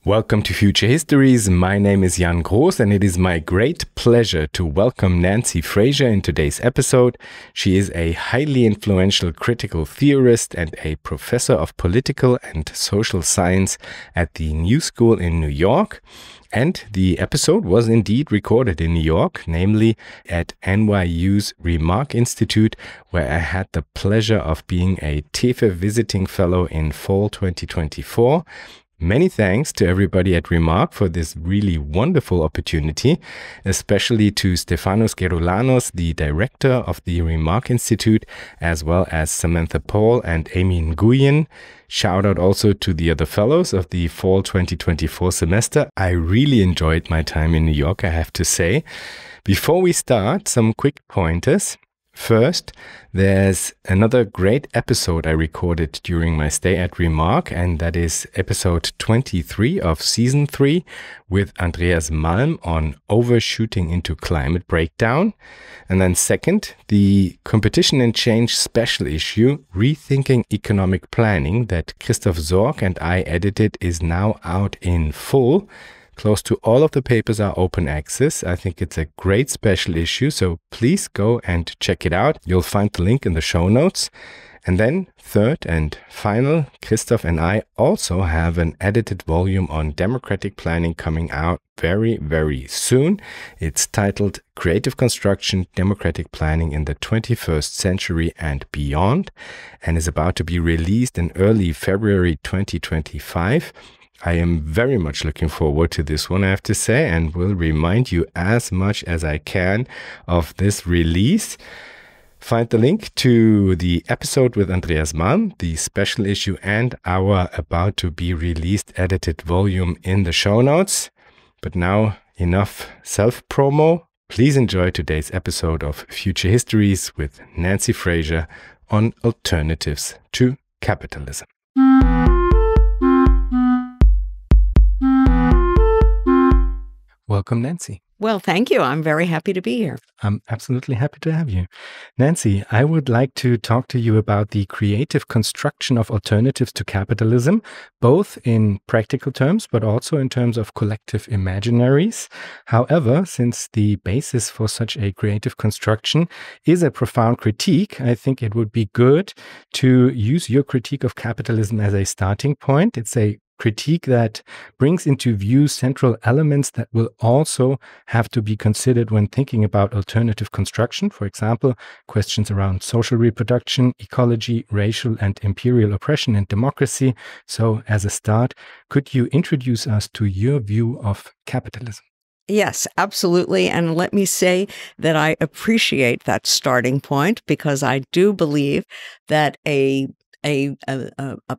Welcome to Future Histories. My name is Jan Groß, and it is my great pleasure to welcome Nancy Fraser in today's episode. She is a highly influential critical theorist and a professor of political and social science at the New School in New York. And the episode was indeed recorded in New York, namely at NYU's Remark Institute, where I had the pleasure of being a TEFE visiting fellow in fall 2024. Many thanks to everybody at Remark for this really wonderful opportunity, especially to Stefanos Geroulanos, the director of the Remark Institute, as well as Samantha Paul and Amy Nguyen. Shout out also to the other fellows of the fall 2024 semester. I really enjoyed my time in New York, I have to say. Before we start, some quick pointers. First, there's another great episode I recorded during my stay at Remark, and that is episode 23 of season 3 with Andreas Malm on overshooting into climate breakdown. And then second, the Competition and Change special issue, Rethinking Economic Planning, that Christoph Sorg and I edited, is now out in full. Close to all of the papers are open access. I think it's a great special issue, so please go and check it out. You'll find the link in the show notes. And then third and final, Christoph and I also have an edited volume on democratic planning coming out very, very soon. It's titled Creative Construction, Democratic Planning in the 21st Century and Beyond, and is about to be released in early February 2025. I am very much looking forward to this one, I have to say, and will remind you as much as I can of this release. Find the link to the episode with Andreas Malm, the special issue, and our about to be released edited volume in the show notes. But now, enough self-promo. Please enjoy today's episode of Future Histories with Nancy Fraser on alternatives to capitalism. Welcome, Nancy. Well, thank you. I'm very happy to be here. I'm absolutely happy to have you. Nancy, I would like to talk to you about the creative construction of alternatives to capitalism, both in practical terms, but also in terms of collective imaginaries. However, since the basis for such a creative construction is a profound critique, I think it would be good to use your critique of capitalism as a starting point. It's a critique that brings into view central elements that will also have to be considered when thinking about alternative construction. For example, questions around social reproduction, ecology, racial and imperial oppression, and democracy. So as a start, could you introduce us to your view of capitalism? Yes, absolutely. And let me say that I appreciate that starting point, because I do believe that a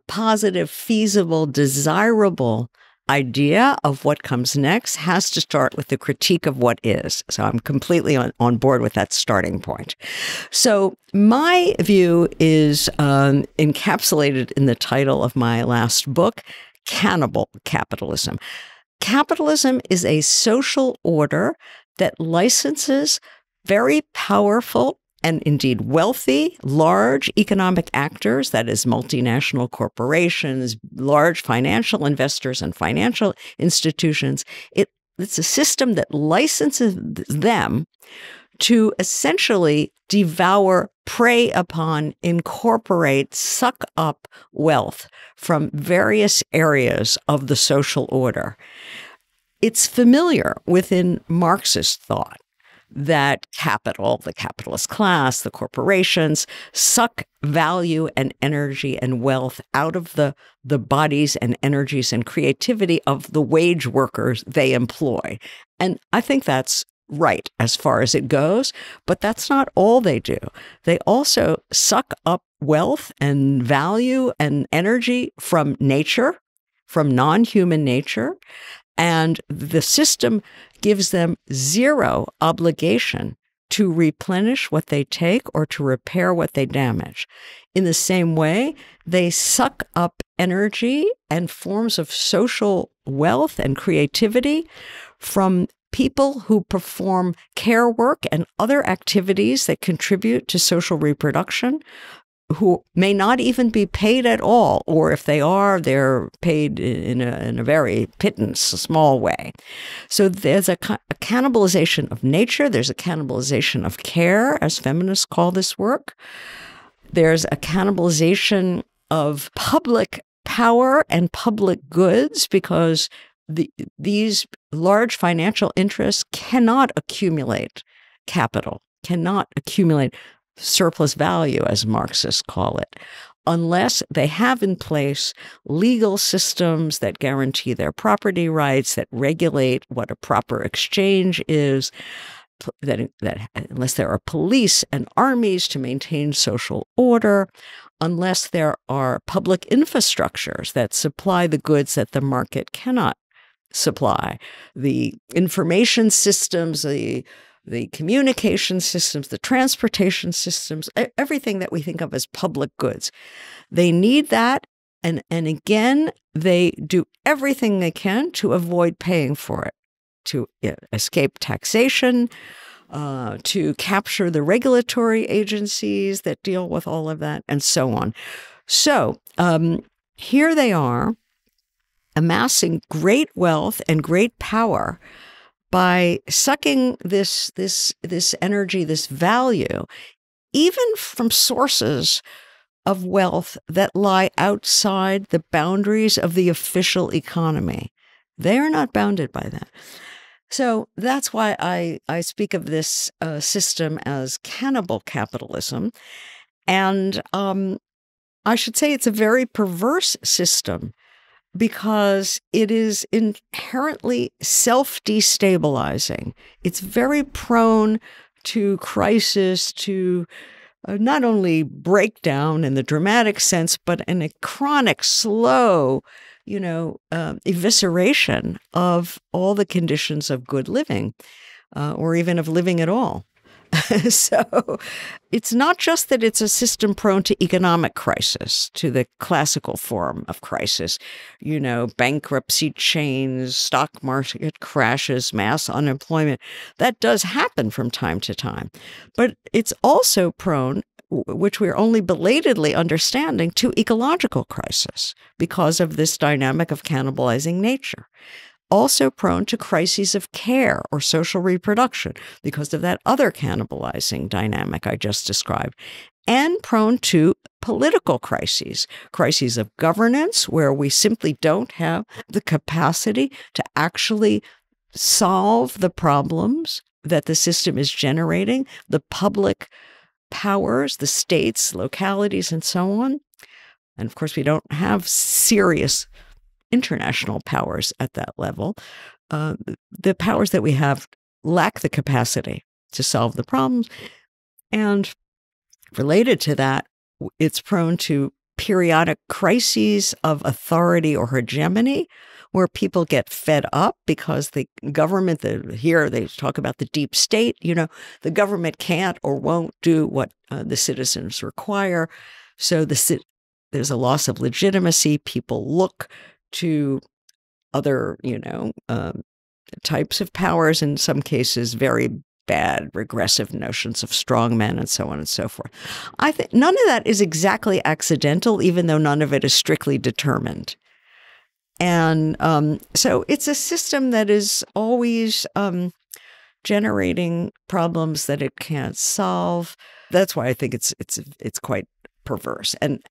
positive, feasible, desirable idea of what comes next has to start with the critique of what is. So I'm completely on board with that starting point. So my view is encapsulated in the title of my last book, Cannibal Capitalism. Capitalism is a social order that licenses very powerful and indeed wealthy, large economic actors, that is multinational corporations, large financial investors and financial institutions. It's a system that licenses them to essentially devour, prey upon, incorporate, suck up wealth from various areas of the social order. It's familiar within Marxist thought that capital, the capitalist class, the corporations, suck value and energy and wealth out of the bodies and energies and creativity of the wage workers they employ. And I think that's right as far as it goes, but that's not all they do. They also suck up wealth and value and energy from nature, from non-human nature, and the system gives them zero obligation to replenish what they take or to repair what they damage. In the same way, they suck up energy and forms of social wealth and creativity from people who perform care work and other activities that contribute to social reproduction, who may not even be paid at all, or if they are, they're paid in a very pittance, small way. So there's a cannibalization of nature. There's a cannibalization of care, as feminists call this work. There's a cannibalization of public power and public goods, because these large financial interests cannot accumulate capital, cannot accumulate surplus value, as Marxists call it, unless they have in place legal systems that guarantee their property rights, that regulate what a proper exchange is, that unless there are police and armies to maintain social order, unless there are public infrastructures that supply the goods that the market cannot supply, the information systems, the communication systems, the transportation systems, everything that we think of as public goods. They need that. And again, they do everything they can to avoid paying for it, to escape taxation, to capture the regulatory agencies that deal with all of that, and so on. So here they are, amassing great wealth and great power by sucking this energy, this value, even from sources of wealth that lie outside the boundaries of the official economy. They are not bounded by that. So that's why I speak of this system as cannibal capitalism. And I should say it's a very perverse system, because it is inherently self-destabilizing. It's very prone to crisis, to not only breakdown in the dramatic sense, but in a chronic, slow, evisceration of all the conditions of good living, or even of living at all. So it's not just that it's a system prone to economic crisis, to the classical form of crisis, bankruptcy chains, stock market crashes, mass unemployment. That does happen from time to time. But it's also prone, which we're only belatedly understanding, to ecological crisis because of this dynamic of cannibalizing nature. Also prone to crises of care or social reproduction because of that other cannibalizing dynamic I just described, and prone to political crises of governance, where we simply don't have the capacity to actually solve the problems that the system is generating, the public powers, the states, localities, and so on. And of course, we don't have serious international powers at that level. The powers that we have lack the capacity to solve the problems. And related to that, it's prone to periodic crises of authority or hegemony, where people get fed up because the government, here they talk about the deep state, the government can't or won't do what the citizens require. So there's a loss of legitimacy. People look to other, types of powers, in some cases very bad, regressive notions of strongmen and so on and so forth. I think none of that is exactly accidental, even though none of it is strictly determined. And so it's a system that is always generating problems that it can't solve. That's why I think it's quite perverse. And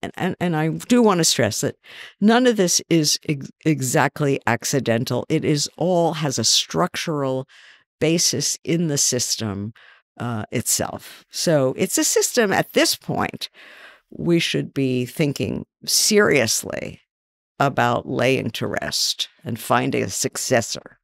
I do want to stress that none of this is exactly accidental. It is all has a structural basis in the system itself. So it's a system at this point we should be thinking seriously about laying to rest and finding a successor.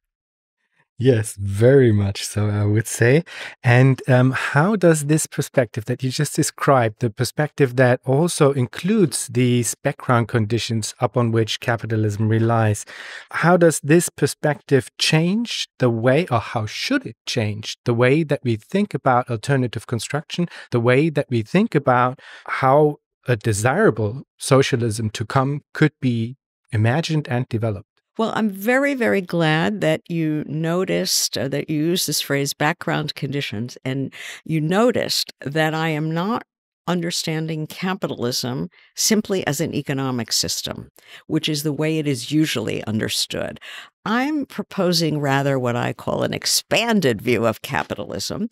Yes, very much so, I would say. And how does this perspective that you just described, the perspective that also includes these background conditions upon which capitalism relies, how does this perspective change the way, or how should it change the way that we think about alternative construction, the way that we think about how a desirable socialism to come could be imagined and developed? Well, I'm very, very glad that you noticed that you used this phrase background conditions, and you noticed that I am not understanding capitalism simply as an economic system, which is the way it is usually understood. I'm proposing rather what I call an expanded view of capitalism,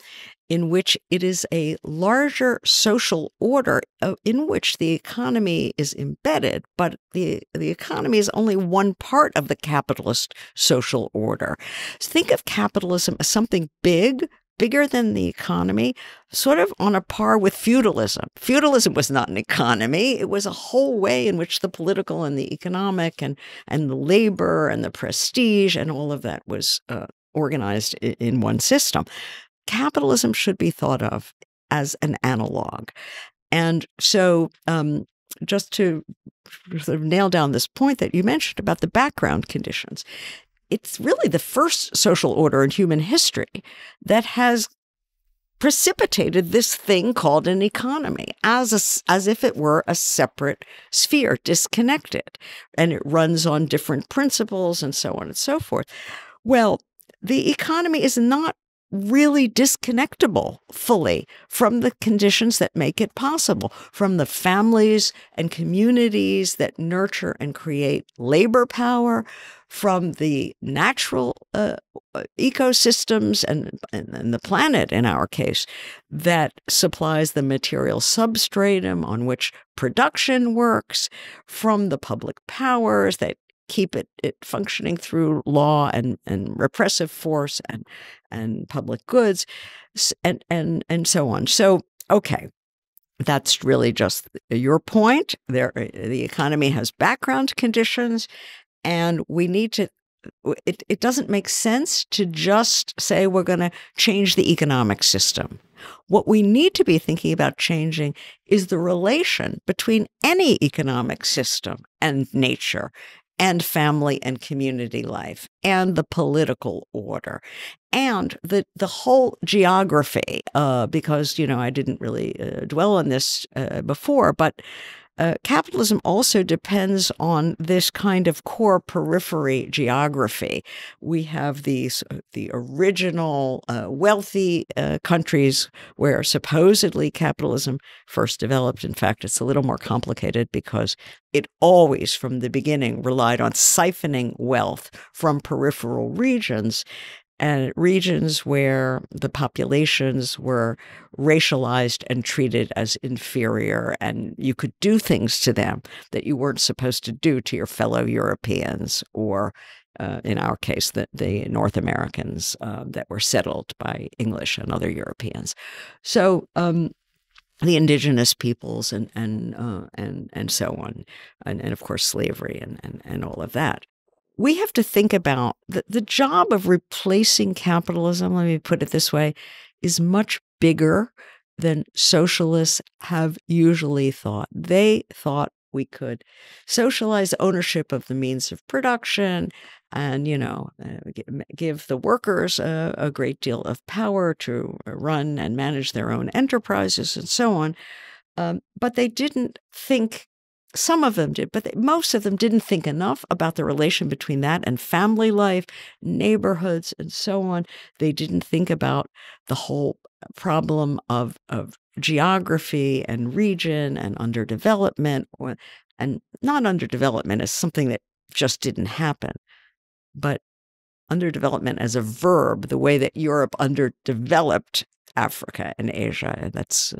in which it is a larger social order in which the economy is embedded, but the economy is only one part of the capitalist social order. Think of capitalism as something bigger than the economy, sort of on a par with feudalism. Feudalism was not an economy. It was a whole way in which the political and the economic and the labor and the prestige and all of that was organized in one system. Capitalism should be thought of as an analog. And so just to sort of nail down this point that you mentioned about the background conditions, it's really the first social order in human history that has precipitated this thing called an economy as if it were a separate sphere, disconnected, and it runs on different principles and so on and so forth. Well, the economy is not really disconnectable fully from the conditions that make it possible, from the families and communities that nurture and create labor power, from the natural ecosystems and the planet, in our case, that supplies the material substratum on which production works, from the public powers that keep it functioning through law and repressive force and public goods, and so on. So, okay, that's really just your point. The economy has background conditions, and we need to. It doesn't make sense to just say we're going to change the economic system. What we need to be thinking about changing is the relation between any economic system and nature, and family and community life, and the political order, and the whole geography, because, I didn't really dwell on this before, but capitalism also depends on this kind of core periphery geography. We have the original wealthy countries where supposedly capitalism first developed. In fact, it's a little more complicated because it always, from the beginning, relied on siphoning wealth from peripheral regions, and regions where the populations were racialized and treated as inferior, and you could do things to them that you weren't supposed to do to your fellow Europeans, or in our case, the North Americans that were settled by English and other Europeans. So the indigenous peoples and so on, and of course slavery and all of that. We have to think about the job of replacing capitalism, let me put it this way, is much bigger than socialists have usually thought. They thought we could socialize ownership of the means of production and, give the workers a great deal of power to run and manage their own enterprises and so on. But they didn't think. Some of them did, but most of them didn't think enough about the relation between that and family life, neighborhoods, and so on. They didn't think about the whole problem of geography and region and underdevelopment, and not underdevelopment as something that just didn't happen, but underdevelopment as a verb, the way that Europe underdeveloped Africa and Asia. That's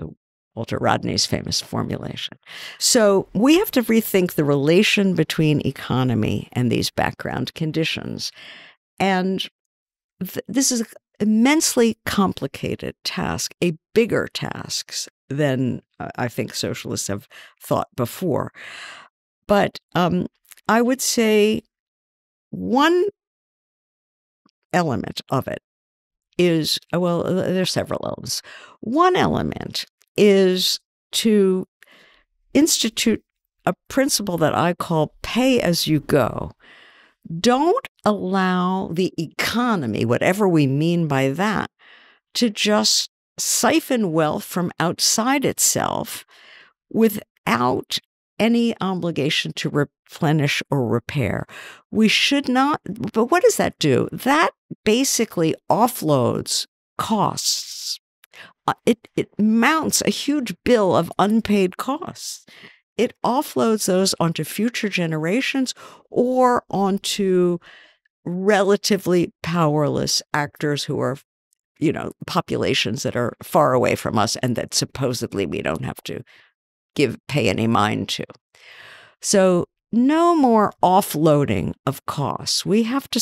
Walter Rodney's famous formulation. So we have to rethink the relation between economy and these background conditions. And this is an immensely complicated task, a bigger task than I think socialists have thought before. But I would say one element of it is, well, there's several elements. One element is to institute a principle that I call pay as you go. Don't allow the economy, whatever we mean by that, to just siphon wealth from outside itself without any obligation to replenish or repair. We should not, but what does that do? That basically offloads costs it mounts a huge bill of unpaid costs. It offloads those onto future generations or onto relatively powerless actors who are, populations that are far away from us and that supposedly we don't have to pay any mind to. So no more offloading of costs. We have to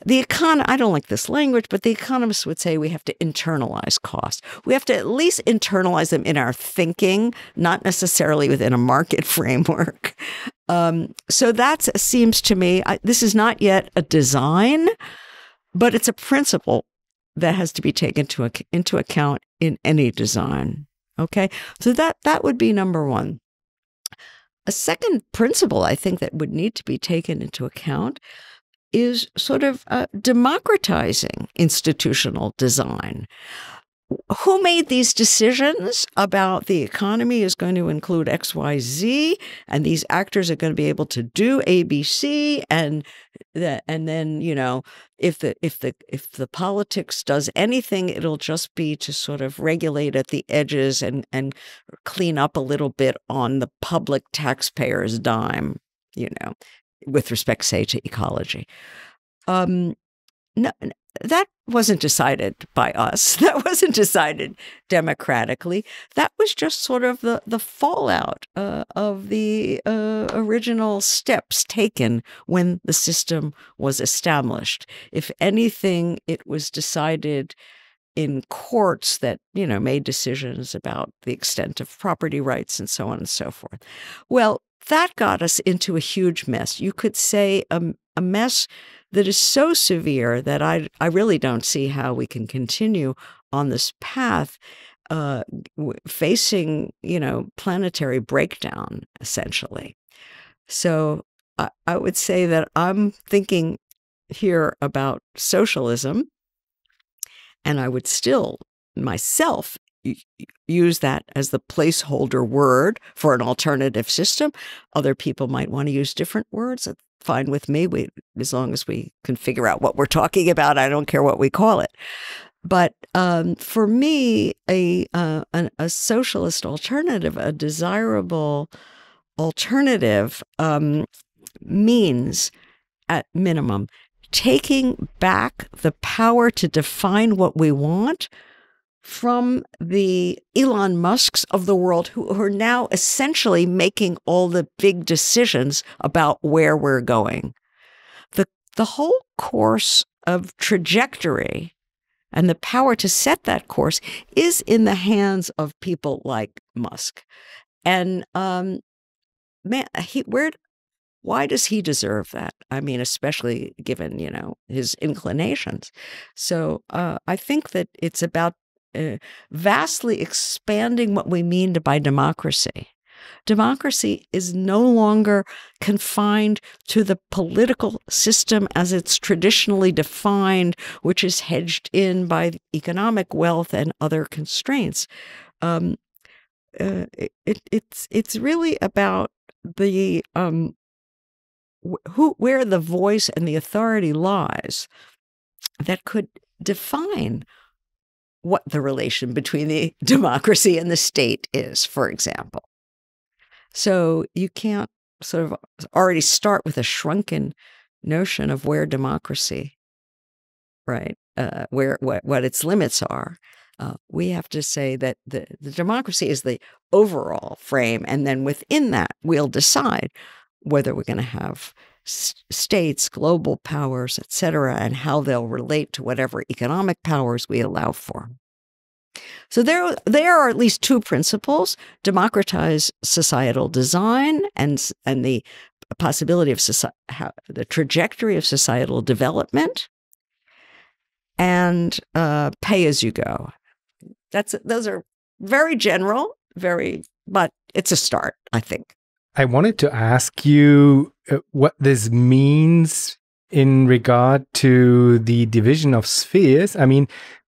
I don't like this language, but the economists would say we have to internalize costs. We have to at least internalize them in our thinking, not necessarily within a market framework. So that seems to me, this is not yet a design, but it's a principle that has to be taken into account in any design. Okay, so that would be number one. A second principle I think that would need to be taken into account is sort of democratizing institutional design. Who made these decisions about the economy is going to include X, Y, Z, and these actors are going to be able to do A, B, C, and then if the politics does anything, it'll just be to sort of regulate at the edges and clean up a little bit on the public taxpayer's dime, with respect, say, to ecology. No, that wasn't decided by us. That wasn't decided democratically. That was just sort of the fallout of the original steps taken when the system was established. If anything, it was decided in courts that, made decisions about the extent of property rights and so on and so forth. Well, that got us into a huge mess. You could say a mess that is so severe that I really don't see how we can continue on this path, facing, planetary breakdown, essentially. So I would say that I'm thinking here about socialism, and I would still myself use that as the placeholder word for an alternative system. Other people might want to use different words. That's fine with me. As long as we can figure out what we're talking about, I don't care what we call it. But for me, a socialist alternative, a desirable alternative, means, at minimum, taking back the power to define what we want from the Elon Musks of the world, who are now essentially making all the big decisions about where we're going. The whole course of trajectory and the power to set that course is in the hands of people like Musk. And why does he deserve that? I mean, especially given, his inclinations. So I think that it's about vastly expanding what we mean by democracy. Democracy is no longer confined to the political system as it's traditionally defined, which is hedged in by economic wealth and other constraints. It's really about the where the voice and the authority lies that could define what the relation between the democracy and the state is, for example. So you can't sort of already start with a shrunken notion of where democracy, right, what its limits are. We have to say that the democracy is the overall frame, and then within that, we'll decide whether we're going to have states, global powers, et cetera, and how they'll relate to whatever economic powers we allow for. So there are at least two principles: democratize societal design and the possibility of the trajectory of societal development, and pay as you go. Those are very general, but it's a start, I think. I wanted to ask you what this means in regard to the division of spheres. I mean,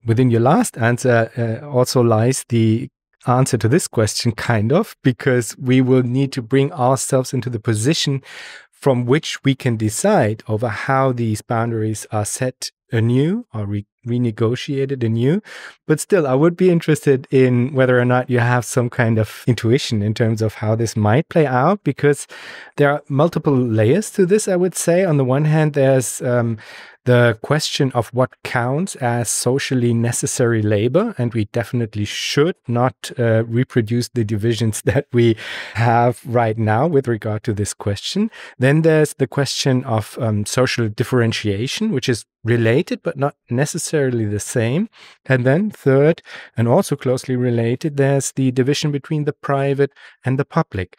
within your last answer also lies the answer to this question, kind of, because we will need to bring ourselves into the position from which we can decide over how these boundaries are set anew or renegotiated anew. But still, I would be interested in whether or not you have some kind of intuition in terms of how this might play out, because there are multiple layers to this, I would say. On the one hand, there's the question of what counts as socially necessary labor, and we definitely should not reproduce the divisions that we have right now with regard to this question. Then there's the question of social differentiation, which is related but not necessarily the same. And then third, and also closely related, there's the division between the private and the public.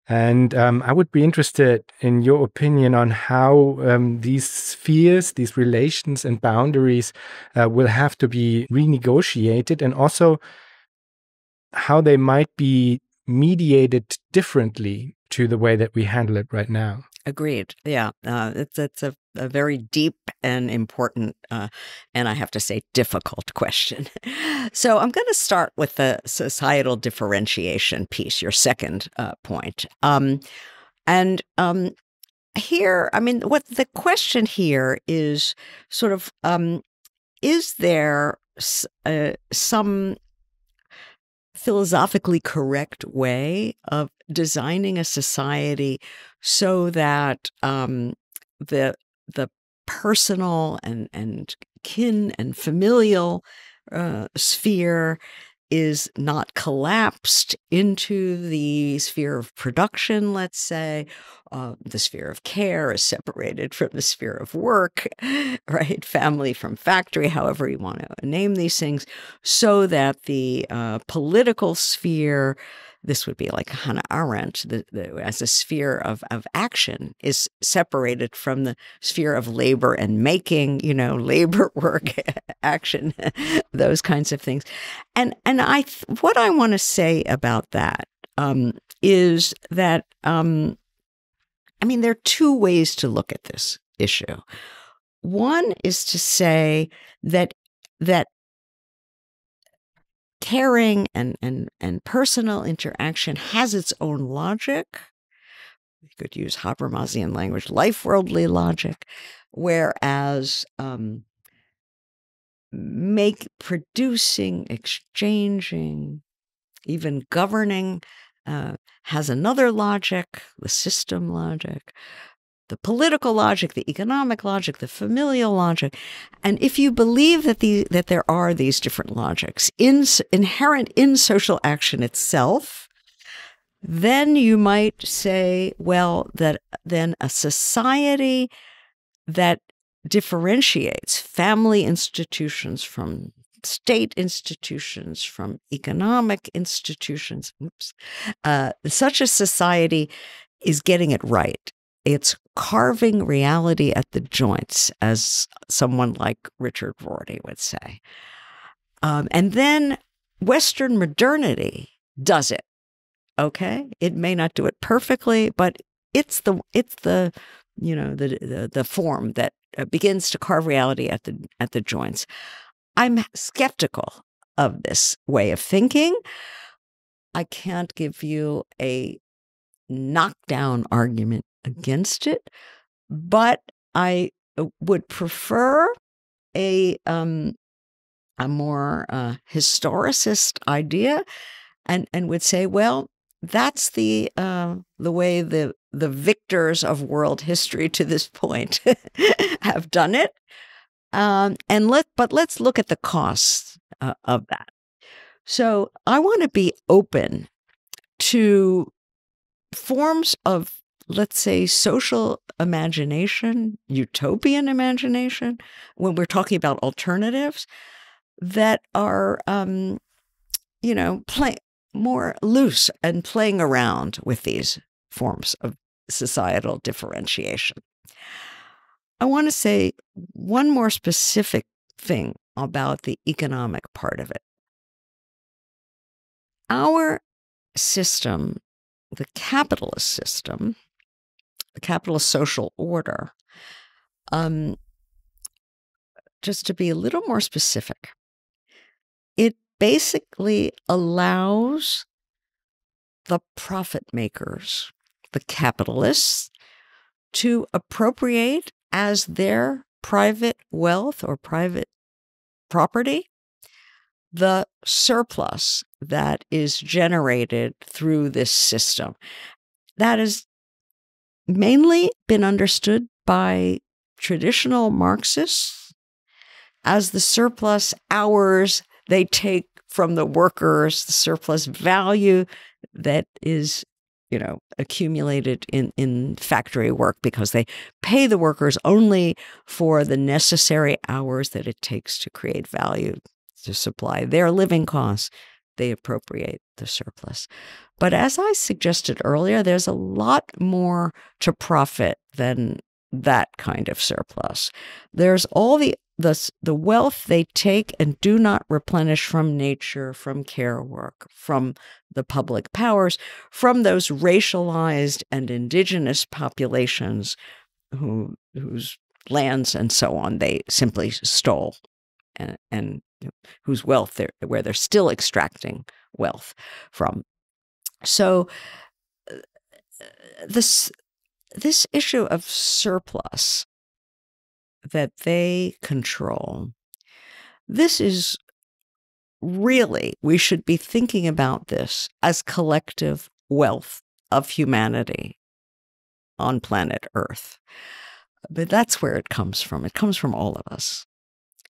And I would be interested in your opinion on how these spheres, these relations and boundaries will have to be renegotiated, and also how they might be mediated differently to the way that we handle it right now. Agreed. Yeah, it's a very deep and important, and I have to say, difficult question. So I'm going to start with the societal differentiation piece, your second point. Here, I mean, what the question here is sort of, is there some philosophically correct way of designing a society so that the personal and kin and familial sphere is not collapsed into the sphere of production, let's say. The sphere of care is separated from the sphere of work, right? Family from factory, however you want to name these things, so that the political sphere, this would be like Hannah Arendt, as a sphere of action, is separated from the sphere of labor and making, labor, work, action, those kinds of things. And what I want to say about that is that, there are two ways to look at this issue. One is to say that caring and personal interaction has its own logic. We could use Habermasian language, life-worldly logic, whereas producing, exchanging, even governing has another logic, the system logic, the political logic, the economic logic, the familial logic. And if you believe that there are these different logics inherent in social action itself, then you might say, well, that then a society that differentiates family institutions from state institutions, from economic institutions, such a society is getting it right. It's carving reality at the joints, as someone like Richard Rorty would say. And then Western modernity does it. Okay, it may not do it perfectly, but it's the form that begins to carve reality at the joints. I'm skeptical of this way of thinking. I can't give you a knockdown argument against it, but I would prefer a more historicist idea, and would say, well, that's the way the victors of world history to this point have done it. But let's look at the costs of that. So I want to be open to forms of, let's say, social imagination, utopian imagination, when we're talking about alternatives that are, more loose and playing around with these forms of societal differentiation. I want to say one more specific thing about the economic part of it. Our system, the capitalist system, the capitalist social order, just to be a little more specific, it basically allows the profit makers, the capitalists, to appropriate as their private wealth or private property, the surplus that is generated through this system. That has mainly been understood by traditional Marxists as the surplus hours they take from the workers, the surplus value that is, accumulated in factory work, because they pay the workers only for the necessary hours that it takes to create value to supply their living costs. They appropriate the surplus. But as I suggested earlier, there's a lot more to profit than that kind of surplus. There's all the wealth they take and do not replenish from nature, from care work, from the public powers, from those racialized and indigenous populations whose lands and so on they simply stole, and whose wealth where they're still extracting wealth from. So this issue of surplus that they control, this is really, we should be thinking about this as collective wealth of humanity on planet Earth. But that's where it comes from. It comes from all of us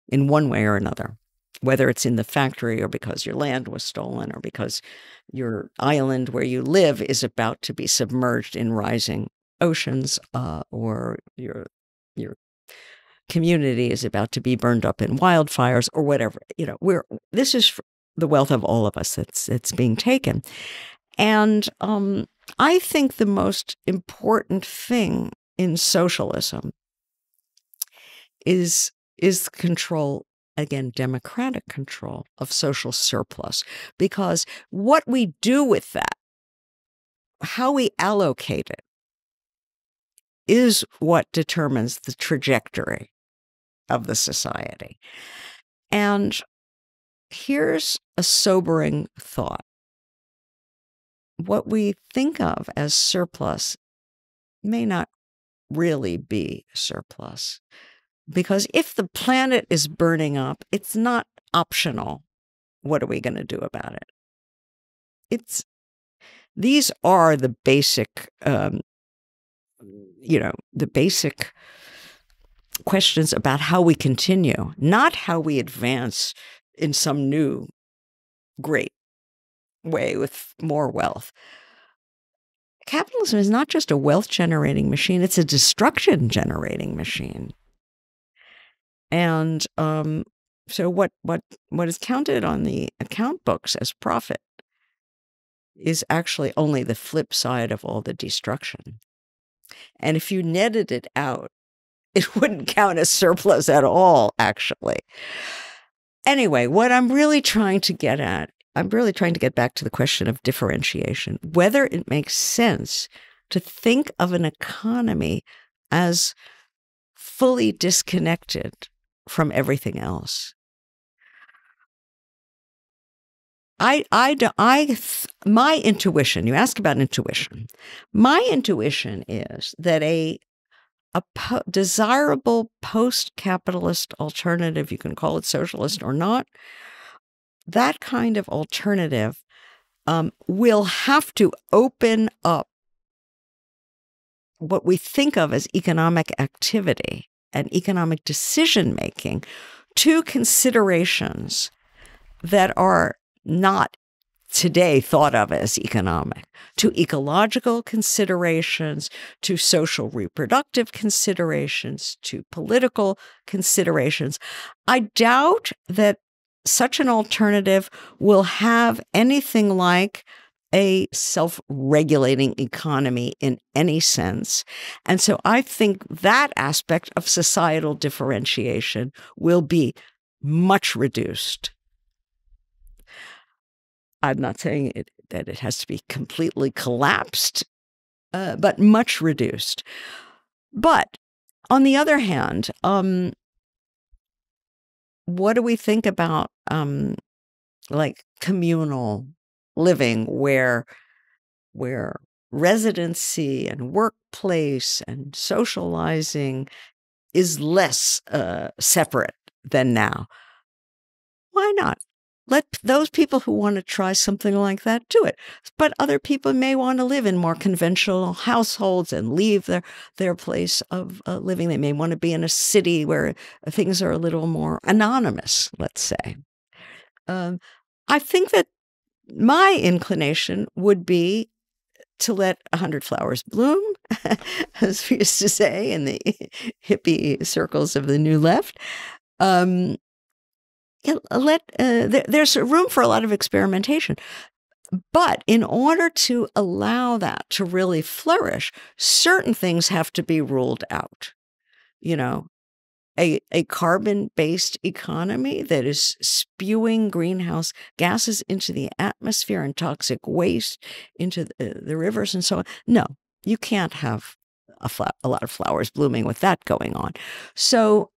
in one way or another, whether it's in the factory or because your land was stolen or because your island where you live is about to be submerged in rising oceans, or your community is about to be burned up in wildfires or whatever. This is the wealth of all of us that's being taken. And I think the most important thing in socialism is control, again, democratic control of social surplus, because what we do with that, how we allocate it, is what determines the trajectory of the society. And here's a sobering thought. What we think of as surplus may not really be surplus, because if the planet is burning up, it's not optional. What are we going to do about it? These are the basic the basic questions about how we continue, not how we advance in some new great way with more wealth. Capitalism is not just a wealth-generating machine, it's a destruction-generating machine. And so what is counted on the account books as profit is actually only the flip side of all the destruction. And if you netted it out, it wouldn't count as surplus at all, actually. Anyway, what I'm really trying to get at, I'm really trying to get back to the question of differentiation, whether it makes sense to think of an economy as fully disconnected from everything else. My intuition, you ask about intuition. My intuition is that a desirable post-capitalist alternative, you can call it socialist or not, that kind of alternative will have to open up what we think of as economic activity and economic decision-making to considerations that are not today thought of as economic, to ecological considerations, to social reproductive considerations, to political considerations. I doubt that such an alternative will have anything like a self-regulating economy in any sense. And so I think that aspect of societal differentiation will be much reduced. I'm not saying that it has to be completely collapsed, but much reduced. But on the other hand, what do we think about like communal living, where residency and workplace and socializing is less separate than now? why not? Let those people who want to try something like that do it. But other people may want to live in more conventional households and leave their place of living. They may want to be in a city where things are a little more anonymous, let's say. I think that my inclination would be to let 100 flowers bloom, as we used to say in the hippie circles of the New Left. There's room for a lot of experimentation. But in order to allow that to really flourish, certain things have to be ruled out. A carbon-based economy that is spewing greenhouse gases into the atmosphere and toxic waste into the rivers and so on. No, you can't have a lot of flowers blooming with that going on. So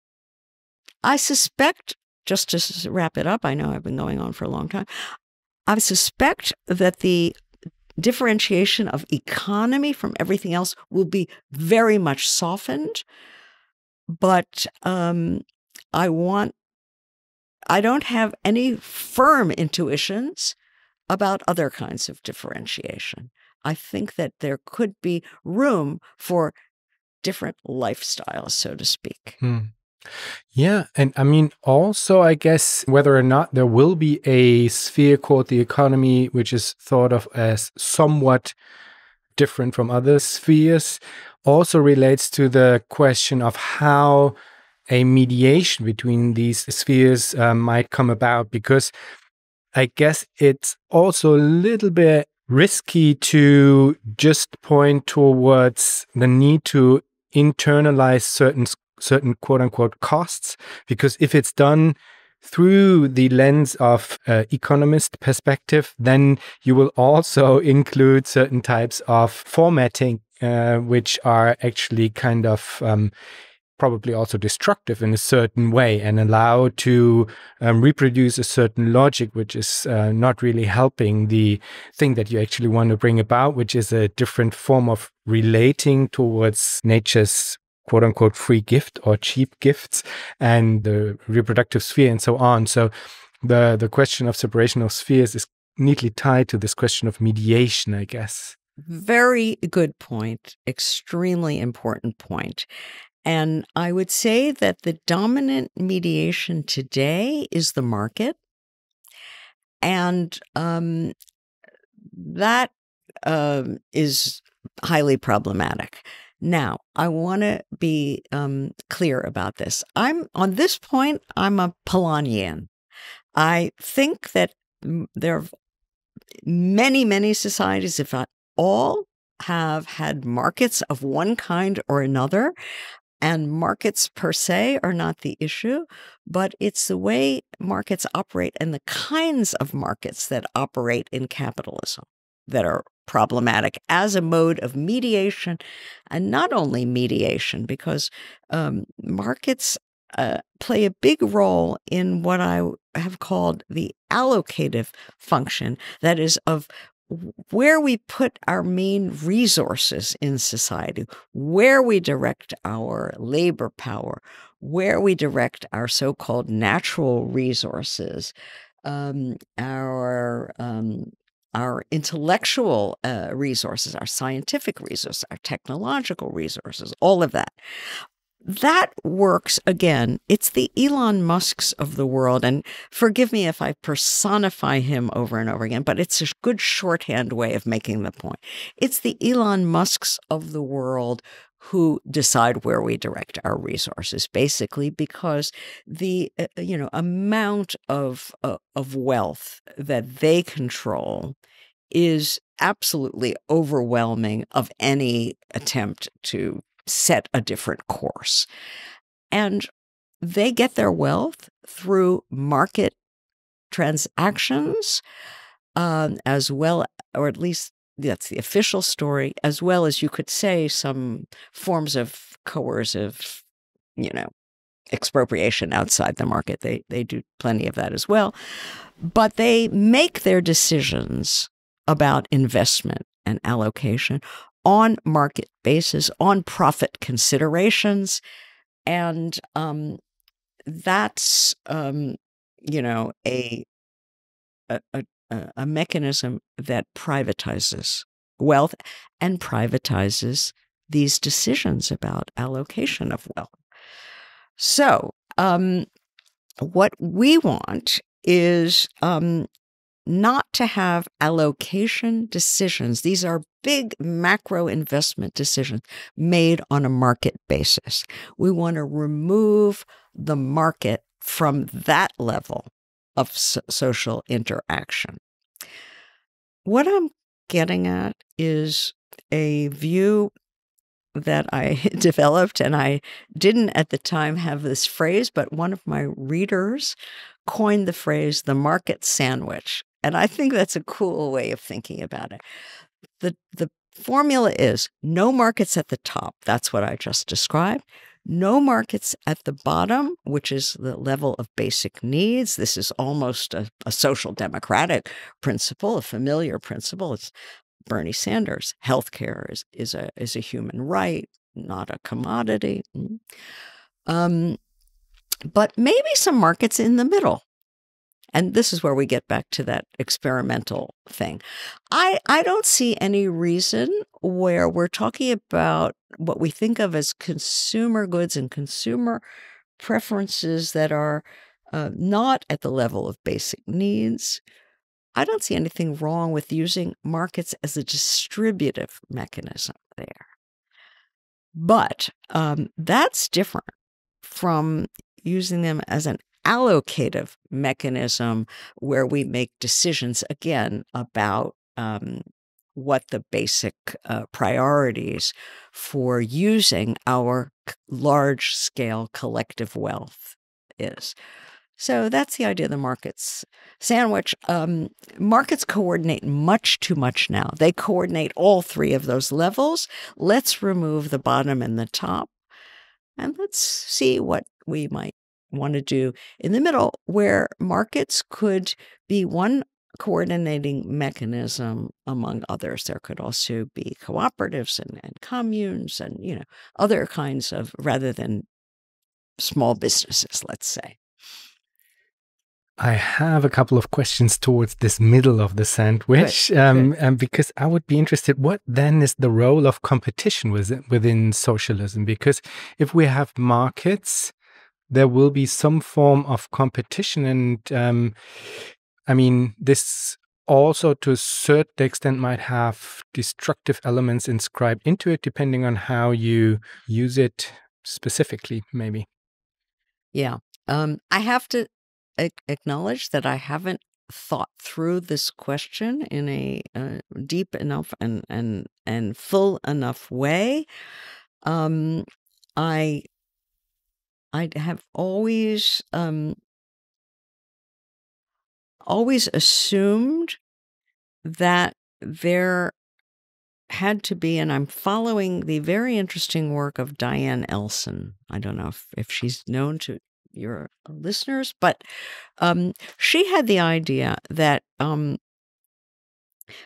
I suspect, just to wrap it up, I know I've been going on for a long time, I suspect that the differentiation of economy from everything else will be very much softened. But I don't have any firm intuitions about other kinds of differentiation. I think that there could be room for different lifestyles, so to speak. Yeah. And I mean, also, I guess, whether or not there will be a sphere called the economy, which is thought of as somewhat different from other spheres, also relates to the question of how a mediation between these spheres might come about, because I guess it's also a little bit risky to just point towards the need to internalize certain quote unquote costs, because if it's done through the lens of economist perspective, then you will also include certain types of formatting which are actually kind of probably also destructive in a certain way and allow to reproduce a certain logic, which is not really helping the thing that you actually want to bring about, which is a different form of relating towards nature's quote unquote free gift or cheap gifts and the reproductive sphere and so on. So the question of separation of spheres is neatly tied to this question of mediation, I guess. Very good point. Extremely important point. And I would say that the dominant mediation today is the market. And that is highly problematic. Now, I want to be clear about this. On this point, I'm a Polanyian. I think that there are many, many societies, if not all, have had markets of one kind or another. And markets per se are not the issue, but it's the way markets operate and the kinds of markets that operate in capitalism that are problematic as a mode of mediation. And not only mediation, because markets play a big role in what I have called the allocative function, that is, of where we put our main resources in society, where we direct our labor power, where we direct our so-called natural resources, our intellectual resources, our scientific resources, our technological resources, all of that. That works, again, it's the Elon Musks of the world. And forgive me if I personify him over and over again, but it's a good shorthand way of making the point. It's the Elon Musks of the world who decide where we direct our resources, basically, because the amount of wealth that they control is absolutely overwhelming of any attempt to set a different course. And they get their wealth through market transactions, as well, or at least that's the official story, as well as, you could say, some forms of coercive, expropriation outside the market. They do plenty of that as well. But they make their decisions about investment and allocation on market basis, on profit considerations. And that's a, a, a mechanism that privatizes wealth and privatizes these decisions about allocation of wealth. So, what we want is not to have allocation decisions. These are big macro investment decisions made on a market basis. We want to remove the market from that level of social interaction. What I'm getting at is a view that I developed, and I didn't at the time have this phrase, but one of my readers coined the phrase the market sandwich. And I think that's a cool way of thinking about it. The formula is no markets at the top. That's what I just described. No markets at the bottom, which is the level of basic needs. This is almost a social democratic principle, a familiar principle. It's Bernie Sanders. Healthcare is a human right, not a commodity. But maybe some markets in the middle. And this is where we get back to that experimental thing. I don't see any reason where we're talking about what we think of as consumer goods and consumer preferences that are not at the level of basic needs. I don't see anything wrong with using markets as a distributive mechanism there. But that's different from using them as an allocative mechanism where we make decisions, again, about what the basic priorities for using our large-scale collective wealth is. So that's the idea of the markets sandwich. Markets coordinate much too much now. They coordinate all three of those levels. Let's remove the bottom and the top, and let's see what we might want to do in the middle, where markets could be one coordinating mechanism among others. There could also be cooperatives and communes and, other kinds of, rather than small businesses, let's say. I have a couple of questions towards this middle of the sandwich, because I would be interested, what then is the role of competition within socialism? Because if we have markets, there will be some form of competition. And this also to a certain extent might have destructive elements inscribed into it, depending on how you use it specifically, maybe. Yeah. I have to acknowledge that I haven't thought through this question in a deep enough and full enough way. I have always assumed that there had to be, and I'm following the very interesting work of Diane Elson. I don't know if she's known to your listeners, but she had the idea that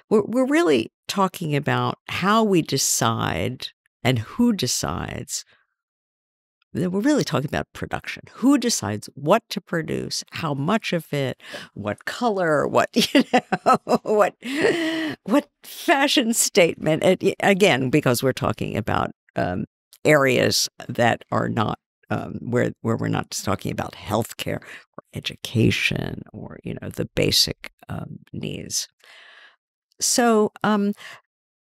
we're really talking about how we decide and who decides. We're really talking about production. Who decides what to produce, how much of it, what color, what what fashion statement. Again, because we're talking about areas that are not where we're not just talking about healthcare or education or the basic needs. So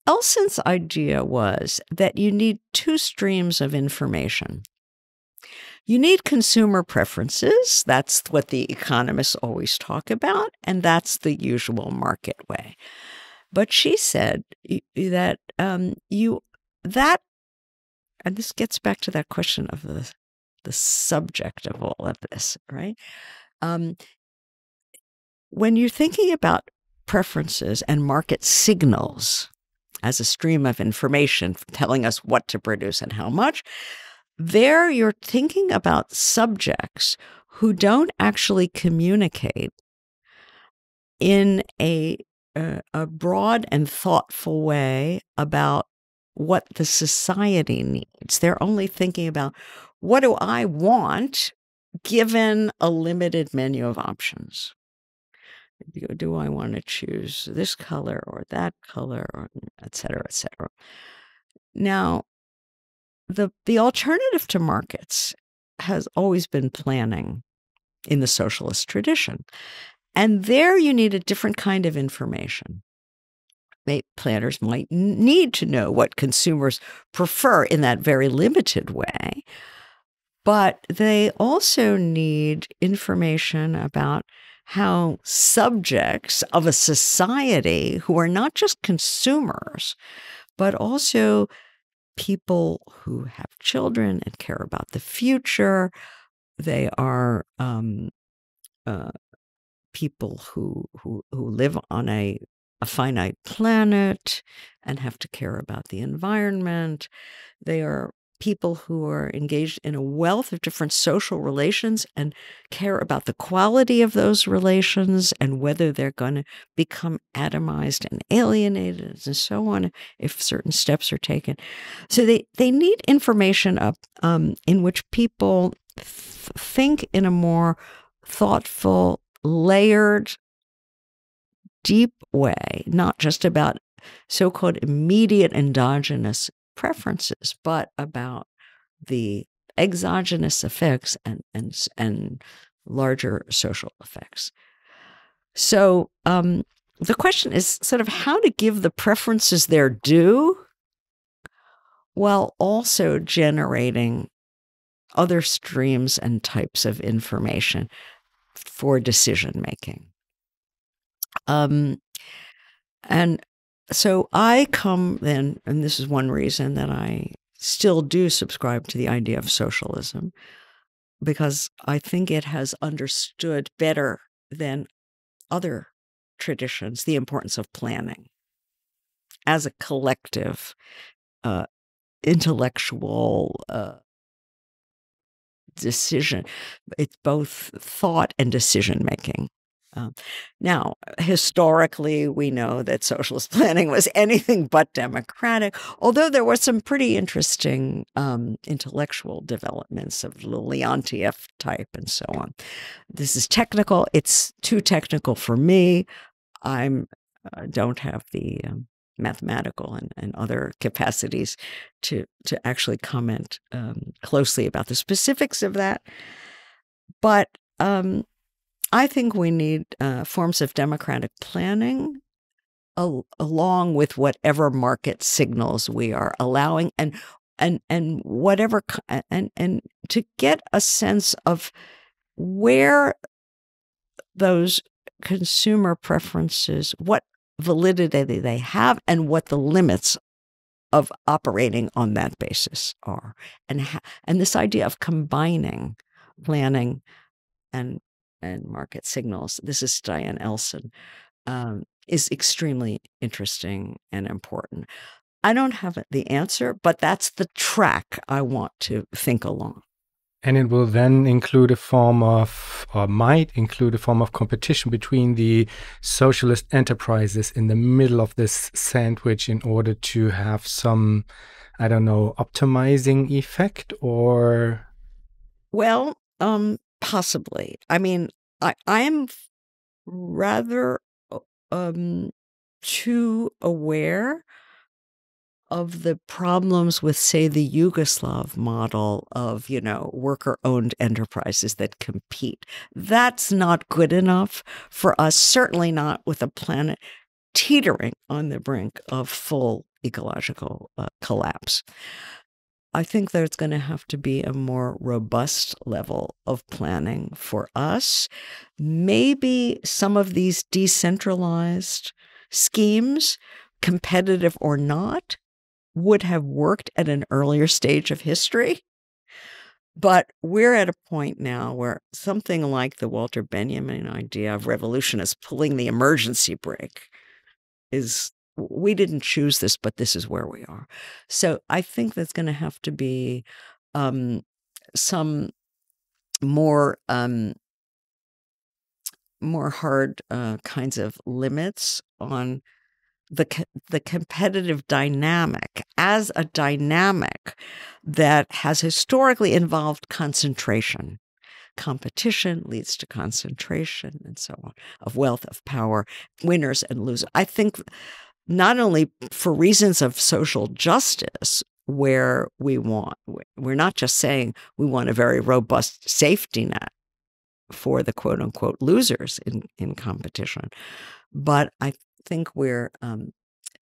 Elson's idea was that you need two streams of information. You need consumer preferences. That's what the economists always talk about, and that's the usual market way. But she said that and this gets back to that question of the subject of all of this, right? When you're thinking about preferences and market signals as a stream of information telling us what to produce and how much, there you're thinking about subjects who don't actually communicate in a broad and thoughtful way about what the society needs. They're only thinking about, what do I want given a limited menu of options. Do I want to choose this color or that color, or et cetera, et cetera? Now, the alternative to markets has always been planning in the socialist tradition. And there you need a different kind of information. Planners might need to know what consumers prefer in that very limited way, but they also need information about how subjects of a society who are not just consumers, but also people who have children and care about the future. They are people who live on a finite planet and have to care about the environment. They are people who are engaged in a wealth of different social relations and care about the quality of those relations and whether they're going to become atomized and alienated and so on if certain steps are taken. So they need information in which people think in a more thoughtful, layered, deep way, not just about so-called immediate endogenous preferences, but about the exogenous effects and larger social effects. So the question is sort of how to give the preferences their due while also generating other streams and types of information for decision making. And so I come then, and this is one reason that I still do subscribe to the idea of socialism, because I think it has understood better than other traditions the importance of planning as a collective, intellectual decision. It's both thought and decision making. Now, historically, we know that socialist planning was anything but democratic, although there were some pretty interesting intellectual developments of the Leontiev type and so on. This is technical. It's too technical for me. I don't have the mathematical and other capacities to actually comment closely about the specifics of that. But I think we need forms of democratic planning along with whatever market signals we are allowing and whatever and to get a sense of where those consumer preferences, what validity they have, and what the limits of operating on that basis are, and this idea of combining planning and market signals. This is Diane Elson, is extremely interesting and important. I don't have the answer, but that's the track I want to think along. And it will then include a form of, or might include a form of competition between the socialist enterprises in the middle of this sandwich in order to have some, I don't know, optimizing effect, or? Well, possibly. I mean, I am rather too aware of the problems with, say, the Yugoslav model of, worker-owned enterprises that compete. That's not good enough for us, certainly not with a planet teetering on the brink of full ecological collapse. I think there's going to have to be a more robust level of planning for us. Maybe some of these decentralized schemes, competitive or not, would have worked at an earlier stage of history. But we're at a point now where something like the Walter Benjamin idea of revolution as pulling the emergency brake is, we didn't choose this, but this is where we are. So I think there's going to have to be some more hard kinds of limits on the competitive dynamic as a dynamic that has historically involved concentration. competition leads to concentration and so on, of wealth, of power, winners and losers. I think not only for reasons of social justice, where we're not just saying we want a very robust safety net for the quote unquote losers in competition, but I think we're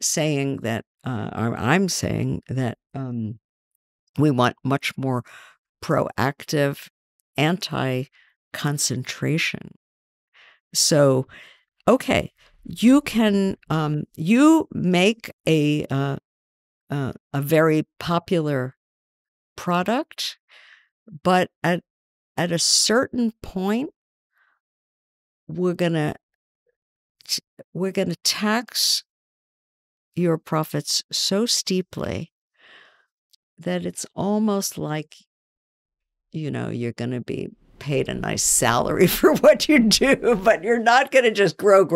saying that, I'm saying that we want much more proactive anti-concentration. So, okay, you can you make a very popular product, but at a certain point, we're gonna tax your profits so steeply that it's almost like, you're going to be paid a nice salary for what you do, but you're not going to just grow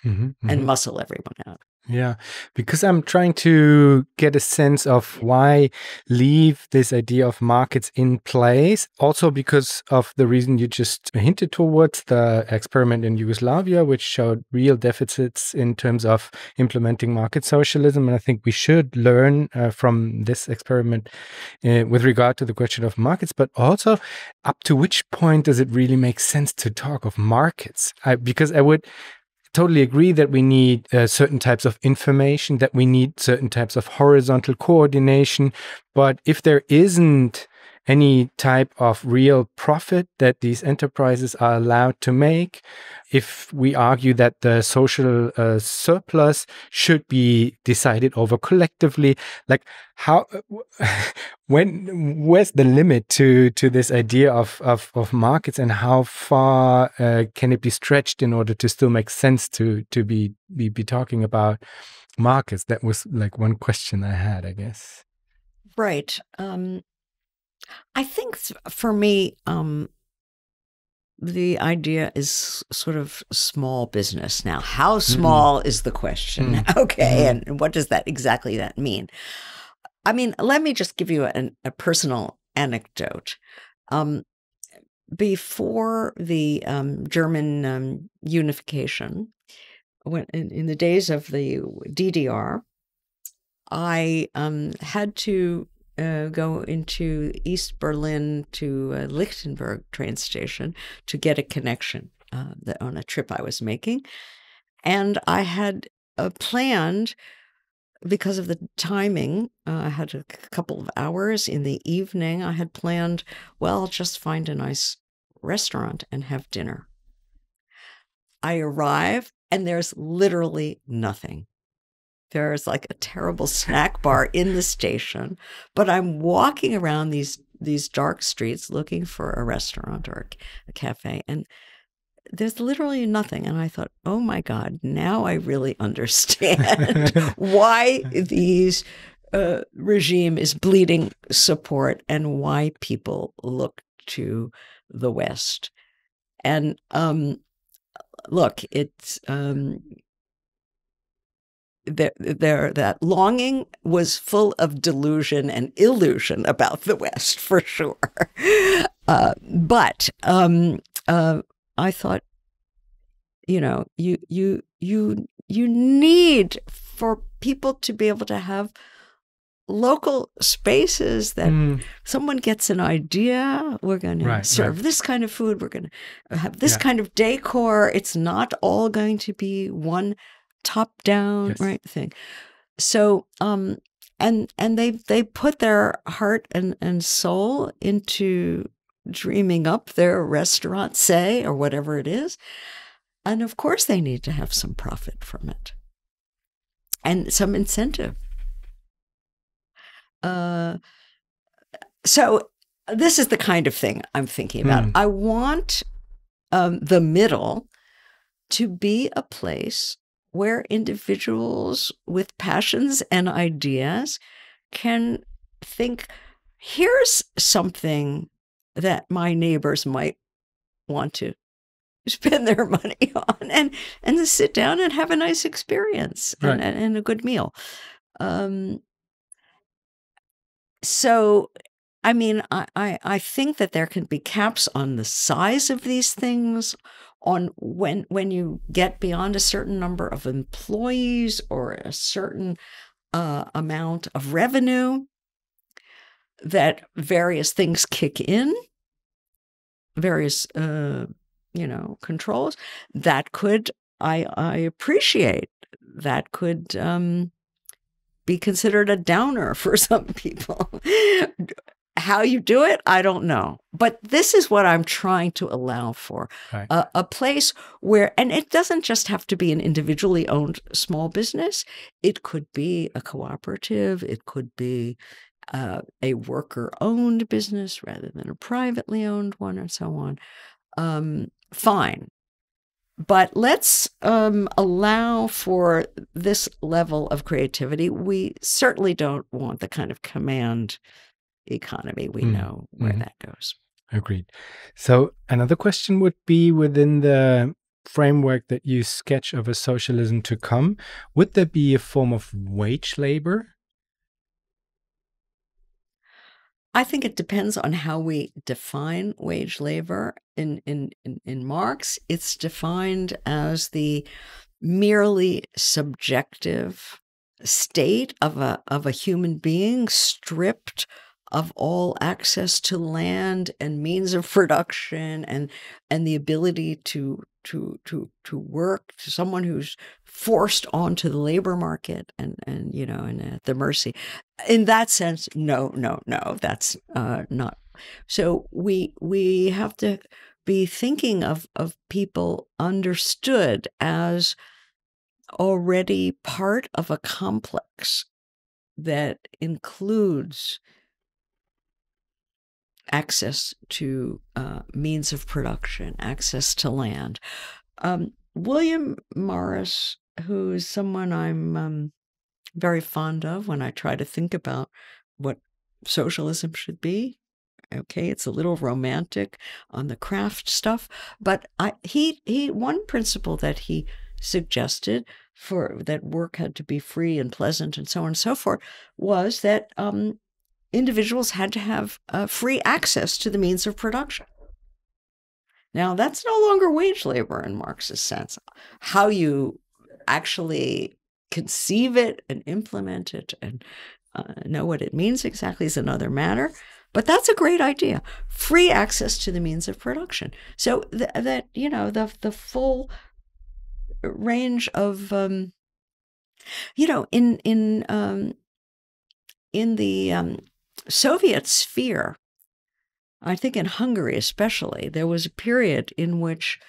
and muscle everyone out. Yeah, because I'm trying to get a sense of why leave this idea of markets in place. Also because of the reason you just hinted towards, the experiment in Yugoslavia, which showed real deficits in terms of implementing market socialism. And I think we should learn from this experiment with regard to the question of markets, but also up to which point does it really make sense to talk of markets? Because I would totally agree that we need certain types of information, that we need certain types of horizontal coordination. But if there isn't any type of real profit that these enterprises are allowed to make, if we argue that the social surplus should be decided over collectively, like how, where's the limit to this idea of markets, and how far can it be stretched in order to still make sense to be talking about markets? That was like one question I had, I guess. Right. I think for me, the idea is sort of small business now. How small is the question? Okay, and what does that mean? I mean, let me just give you a personal anecdote. Before the German unification, when in the days of the DDR, I had to go into East Berlin to Lichtenberg train station to get a connection on a trip I was making. And I had planned, because of the timing, I had a couple of hours in the evening, I had planned, well, I'll just find a nice restaurant and have dinner. I arrive and there's literally nothing. There's like a terrible snack bar in the station, but I'm walking around these dark streets looking for a restaurant or a cafe, and there's literally nothing. And I thought, oh my God, now I really understand why these regime is bleeding support and why people look to the West. And look, it's that longing was full of delusion and illusion about the West, for sure. But I thought, you need for people to be able to have local spaces that someone gets an idea. We're going to serve this kind of food. We're going to have this kind of decor. It's not all going to be one top-down thing. So and they put their heart and soul into dreaming up their restaurant, say, or whatever it is, and of course they need to have some profit from it and some incentive. So this is the kind of thing I'm thinking about. I want the middle to be a place where individuals with passions and ideas can think, here's something that my neighbors might want to spend their money on, and to sit down and have a nice experience and a good meal. So I mean, I think that there can be caps on the size of these things, on when you get beyond a certain number of employees or a certain amount of revenue, that various things kick in, various controls that could, I appreciate, that could be considered a downer for some people. How you do it, I don't know. But this is what I'm trying to allow for. Right. A place where, and it doesn't just have to be an individually owned small business. It could be a cooperative. It could be a worker-owned business rather than a privately owned one, and so on. Fine. But let's allow for this level of creativity. We certainly don't want the kind of command economy. We know where that goes. Agreed. So another question would be, within the framework that you sketch of a socialism to come, would there be a form of wage labor? I think it depends on how we define wage labor. In Marx, it's defined as the merely subjective state of a human being stripped of all access to land and means of production and the ability to work, to someone who's forced onto the labor market and at the mercy. In that sense, no, that's not. So we have to be thinking of people understood as already part of a complex that includes access to means of production, access to land. William Morris, who is someone I'm very fond of when I try to think about what socialism should be. Okay, it's a little romantic on the craft stuff, but he one principle that he suggested for that work had to be free and pleasant and so on and so forth was that individuals had to have free access to the means of production. Now, that's no longer wage labor in Marx's sense. How you actually conceive it and implement it and know what it means exactly is another matter. But that's a great idea. Free access to the means of production. So that the full range of in the Soviet sphere, I think in Hungary especially, there was a period in which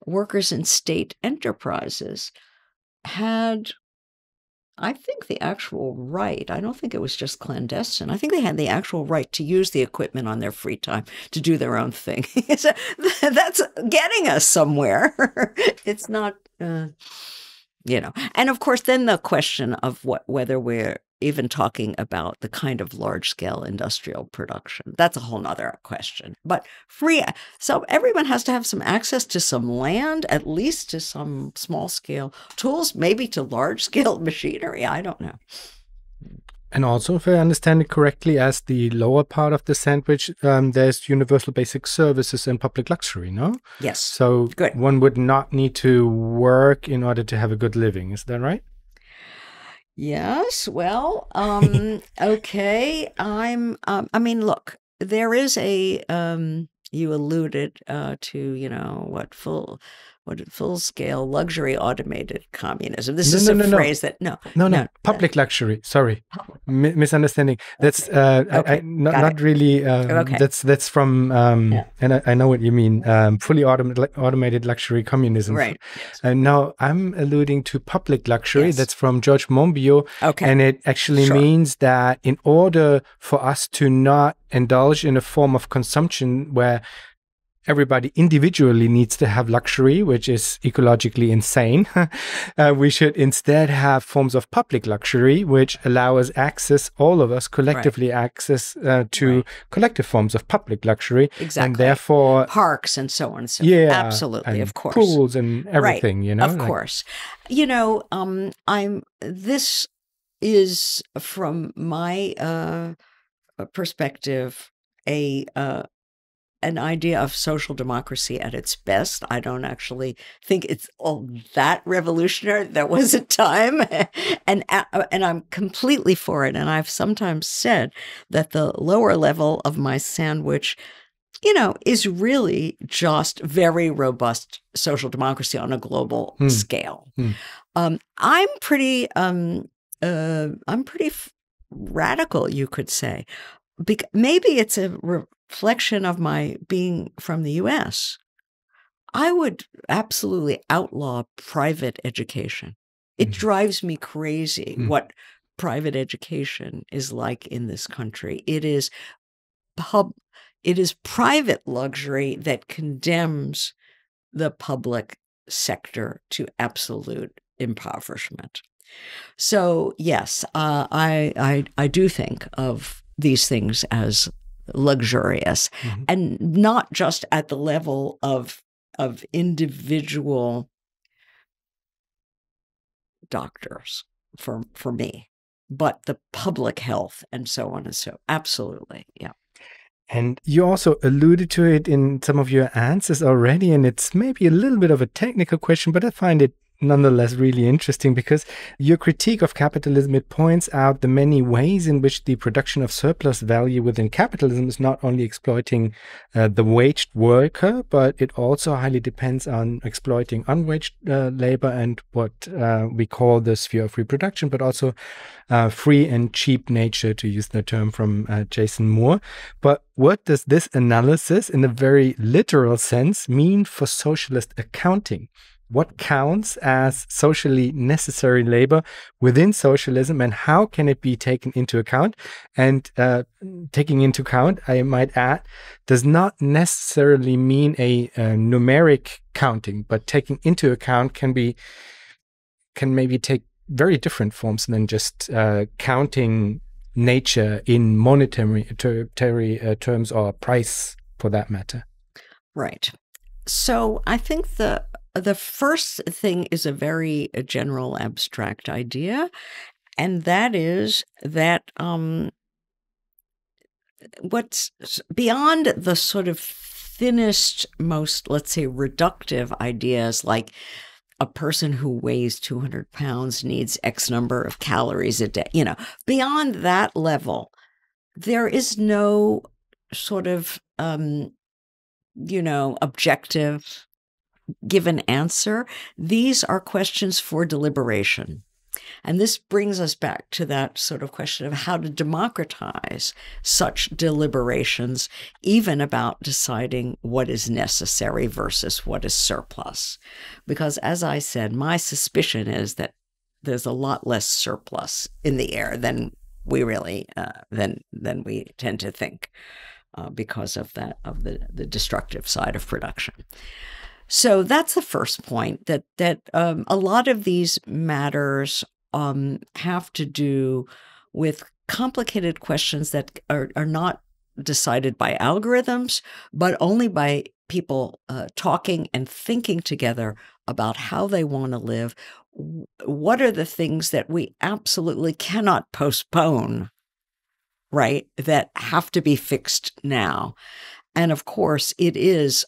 workers in state enterprises had, I think, the actual right. I don't think it was just clandestine. I think they had the actual right to use the equipment on their free time to do their own thing. So that's getting us somewhere. It's not, And of course, then the question of whether we're even talking about the kind of large-scale industrial production. That's a whole nother question. But so everyone has to have some access to some land, at least to some small-scale tools, maybe to large-scale machinery. I don't know. And also, if I understand it correctly, as the lower part of the sandwich, there's universal basic services and public luxury, no? Yes. So good. One would not need to work in order to have a good living. Is that right? Yes. Well, okay. Look, there is you alluded to, full-scale luxury automated communism. This is a phrase that, no. Public luxury. Sorry. Misunderstanding. That's, not really, okay. That's from, and I know what you mean, fully automated luxury communism. Right. And now I'm alluding to public luxury. Yes. That's from George Monbiot. Okay. And it actually means that in order for us to not indulge in a form of consumption where everybody individually needs to have luxury, which is ecologically insane, we should instead have forms of public luxury, which allow us access, all of us collectively access to collective forms of public luxury. Exactly. And therefore parks and so on and so forth. Absolutely, of course. Pools and everything, Of course. This is from my perspective an idea of social democracy at its best. I don't actually think it's all that revolutionary. There was a time, and I'm completely for it. And I've sometimes said that the lower level of my sandwich, is really just very robust social democracy on a global scale. I'm pretty radical, you could say. Maybe it's a reflection of my being from the U.S. I would absolutely outlaw private education. It drives me crazy what private education is like in this country. It is private luxury that condemns the public sector to absolute impoverishment. So yes, I do think of these things as luxurious, and not just at the level of individual doctors for me, but the public health and so on and so absolutely, yeah. And you also alluded to it in some of your answers already, and it's maybe a little bit of a technical question, but I find it nonetheless really interesting because your critique of capitalism, it points out the many ways in which the production of surplus value within capitalism is not only exploiting the waged worker, but it also highly depends on exploiting unwaged labor and what we call the sphere of reproduction, but also free and cheap nature, to use the term from Jason Moore. But what does this analysis, in a very literal sense, mean for socialist accounting? What counts as socially necessary labor within socialism, and how can it be taken into account? And taking into account, I might add, does not necessarily mean a numeric counting, but taking into account can maybe take very different forms than just counting nature in monetary terms, or price for that matter. Right. So I think the first thing is a very general abstract idea, and that is that what's beyond the sort of thinnest, most, let's say, reductive ideas, like a person who weighs 200 pounds needs X number of calories a day, beyond that level, there is no sort of, objective given answer. These are questions for deliberation. And this brings us back to that sort of question of how to democratize such deliberations, even about deciding what is necessary versus what is surplus. Because as I said, my suspicion is that there's a lot less surplus in the air than we really, than we tend to think, because of the destructive side of production. So that's the first point, that a lot of these matters have to do with complicated questions that are not decided by algorithms, but only by people talking and thinking together about how they want to live. What are the things that we absolutely cannot postpone, right, that have to be fixed now? And of course, it is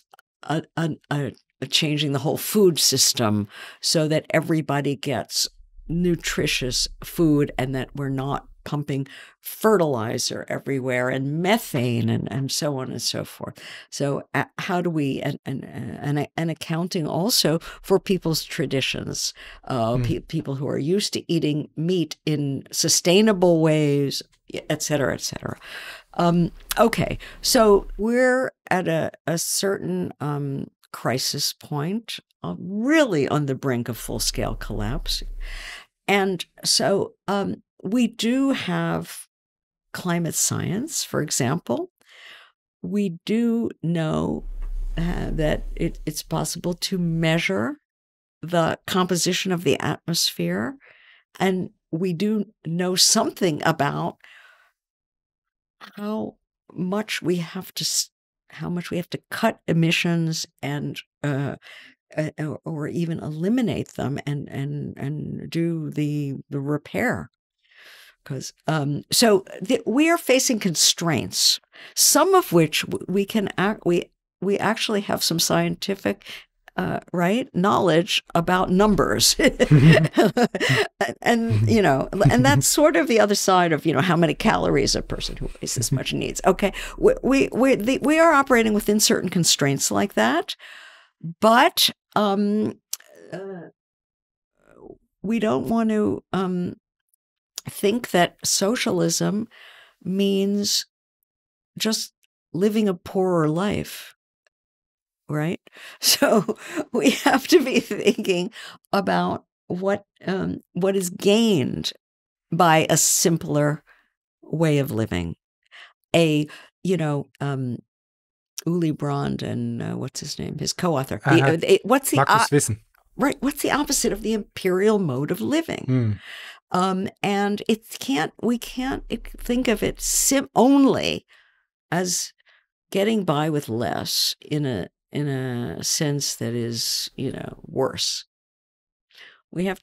changing the whole food system so that everybody gets nutritious food and that we're not pumping fertilizer everywhere and methane and so on and so forth. So how do we, and accounting also for people's traditions, people who are used to eating meat in sustainable ways, et cetera, et cetera. Okay, so we're at a certain crisis point, really on the brink of full-scale collapse. And so we do have climate science, for example. We do know that it's possible to measure the composition of the atmosphere. And we do know something about how much we have to cut emissions and or even eliminate them and do the repair. because we are facing constraints, some of which we actually have some scientific knowledge about numbers. And, you know, and that's sort of the other side of, you know, how many calories a person who weighs this much needs. Okay. We are operating within certain constraints like that, but we don't want to think that socialism means just living a poorer life. Right? So we have to be thinking about what is gained by a simpler way of living. Uli Brand and what's his name? His co-author. Marcus Wissen. Right. What's the opposite of the imperial mode of living? And we can't think of it only as getting by with less in a sense that is, you know, worse. And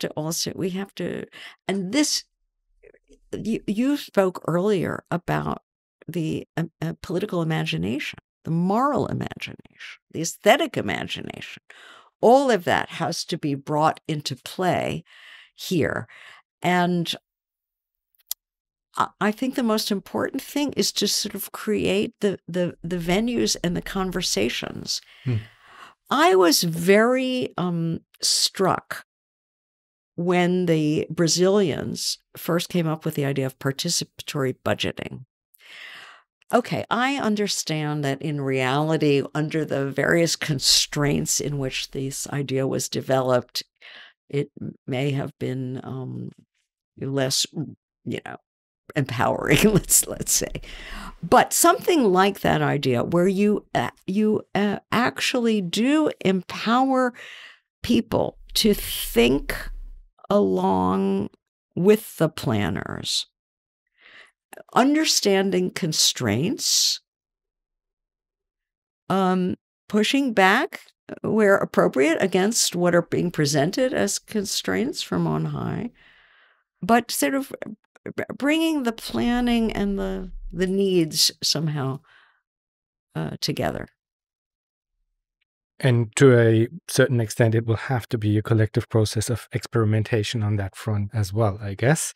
this, you spoke earlier about the political imagination, the moral imagination, the aesthetic imagination. All of that has to be brought into play here. And I think the most important thing is to sort of create the venues and the conversations. I was very struck when the Brazilians first came up with the idea of participatory budgeting. Okay, I understand that in reality, under the various constraints in which this idea was developed, it may have been less, you know, empowering, let's say, but something like that idea where you actually do empower people to think along with the planners, understanding constraints, pushing back where appropriate against what are being presented as constraints from on high, but sort of bringing the planning and the needs somehow together. And to a certain extent, it will have to be a collective process of experimentation on that front as well, I guess.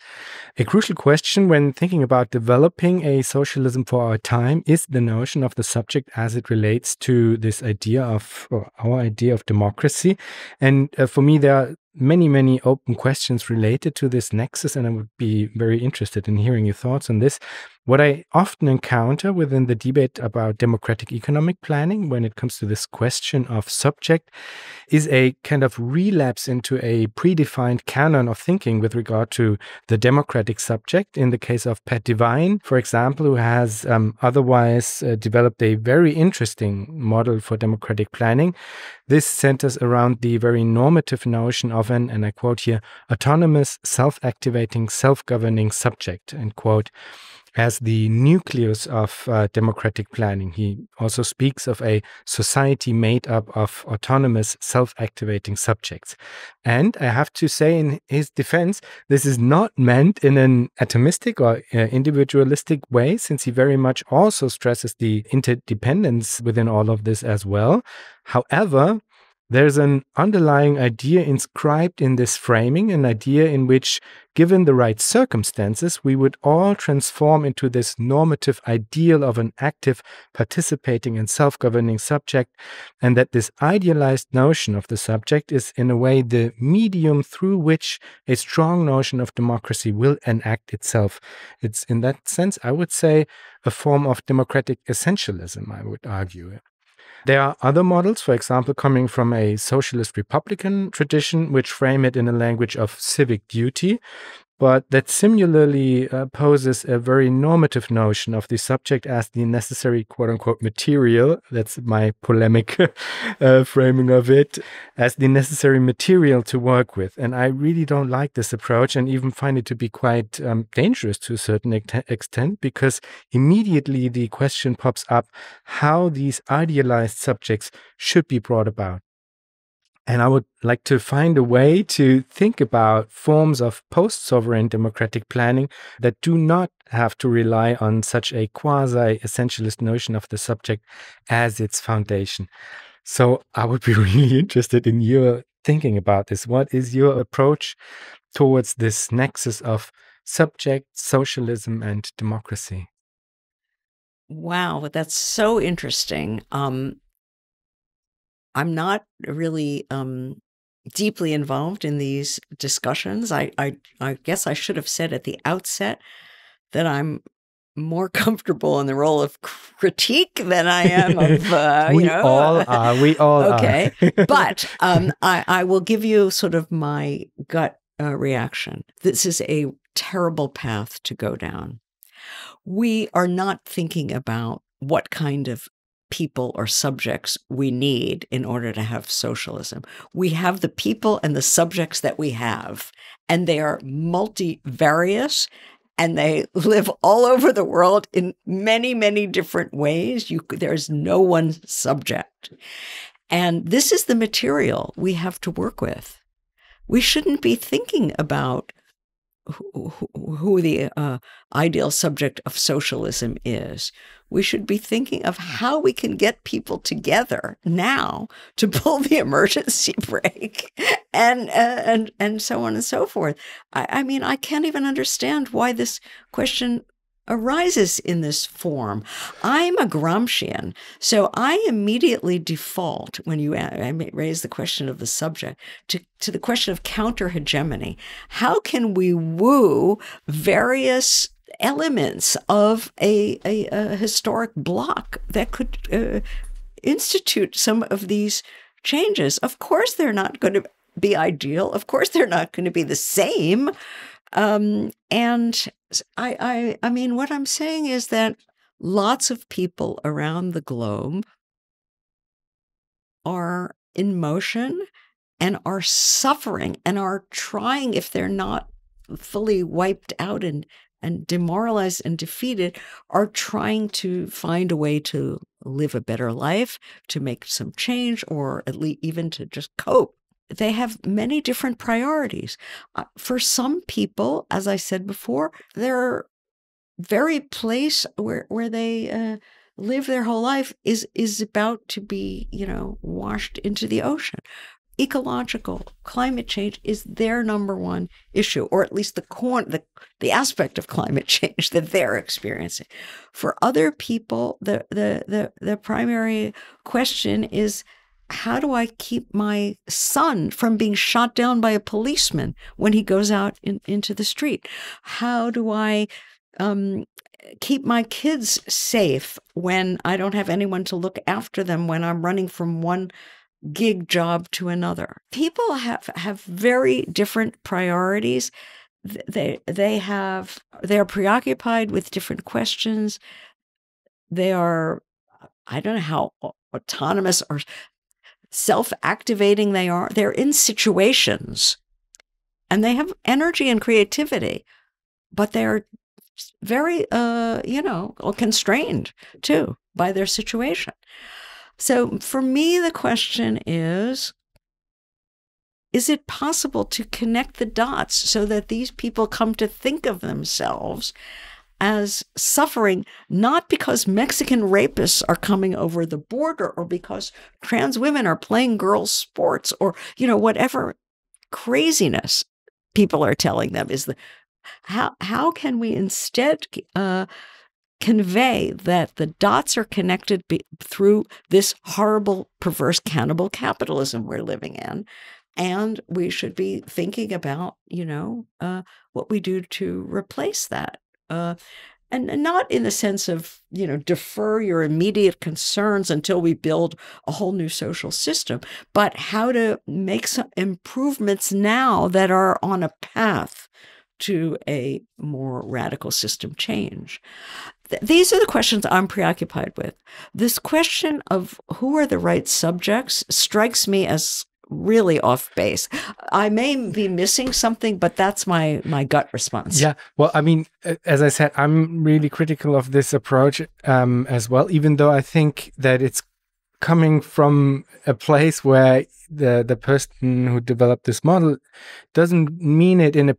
A crucial question when thinking about developing a socialism for our time is the notion of the subject as it relates to this idea of, or our idea of democracy. And for me, there are many open questions related to this nexus, and I would be very interested in hearing your thoughts on this. What I often encounter within the debate about democratic economic planning when it comes to this question of subject is a kind of relapse into a predefined canon of thinking with regard to the democratic subject. In the case of Pat Devine, for example, who has otherwise developed a very interesting model for democratic planning. This centers around the very normative notion of an, and I quote here, autonomous, self-activating, self-governing subject, end quote, as the nucleus of democratic planning. He also speaks of a society made up of autonomous, self-activating subjects. And I have to say, in his defense, this is not meant in an atomistic or individualistic way, since he very much also stresses the interdependence within all of this as well. However, there's an underlying idea inscribed in this framing, an idea in which, given the right circumstances, we would all transform into this normative ideal of an active, participating and self-governing subject, and that this idealized notion of the subject is in a way the medium through which a strong notion of democracy will enact itself. It's in that sense, I would say, a form of democratic essentialism, I would argue. There are other models, for example, coming from a socialist Republican tradition, which frame it in a language of civic duty, but that similarly poses a very normative notion of the subject as the necessary quote-unquote material, that's my polemic framing of it, as the necessary material to work with. And I really don't like this approach and even find it to be quite dangerous to a certain extent, because immediately the question pops up how these idealized subjects should be brought about. And I would like to find a way to think about forms of post-sovereign democratic planning that do not have to rely on such a quasi-essentialist notion of the subject as its foundation. So I would be really interested in your thinking about this. What is your approach towards this nexus of subject, socialism, and democracy? Wow, that's so interesting. I'm not really deeply involved in these discussions. I guess I should have said at the outset that I'm more comfortable in the role of critique than I am of, We all are. We all okay. are. But I will give you sort of my gut reaction. This is a terrible path to go down. We are not thinking about what kind of people or subjects we need in order to have socialism. We have the people and the subjects that we have, and they are multivarious, and they live all over the world in many, many different ways. There's no one subject. And this is the material we have to work with. We shouldn't be thinking about who the ideal subject of socialism is. We should be thinking of how we can get people together now to pull the emergency brake and so on and so forth. I mean, I can't even understand why this question arises in this form. I'm a Gramscian, so I immediately default, when you raise the question of the subject, to the question of counter-hegemony. How can we woo various elements of a historic bloc that could institute some of these changes? Of course, they're not going to be ideal. Of course, they're not going to be the same. And I mean, what I'm saying is that lots of people around the globe are in motion and are suffering and are trying, if they're not fully wiped out and demoralized and defeated, are trying to find a way to live a better life, to make some change, or at least even to just cope. They have many different priorities. For some people, as I said before, their very place where they live their whole life is about to be, washed into the ocean. Ecological climate change is their number one issue, or at least the aspect of climate change that they're experiencing. For other people, the primary question is, how do I keep my son from being shot down by a policeman when he goes out into the street? How do I keep my kids safe when I don't have anyone to look after them when I'm running from one gig job to another? People have very different priorities. They are preoccupied with different questions. They are, I don't know how autonomous or self-activating they are. They're in situations and they have energy and creativity, but they're very, constrained too by their situation. So for me, the question is it possible to connect the dots so that these people come to think of themselves as suffering, not because Mexican rapists are coming over the border or because trans women are playing girls' sports or, whatever craziness people are telling them is how can we instead convey that the dots are connected through this horrible, perverse, cannibal capitalism we're living in. And we should be thinking about, what we do to replace that. And not in the sense of, defer your immediate concerns until we build a whole new social system, but how to make some improvements now that are on a path to a more radical system change. These are the questions I'm preoccupied with. This question of who are the right subjects strikes me as really off base. I may be missing something, but that's my gut response. Yeah. Well, I mean, as I said, I'm really critical of this approach as well, even though I think that it's coming from a place where the person who developed this model doesn't mean it in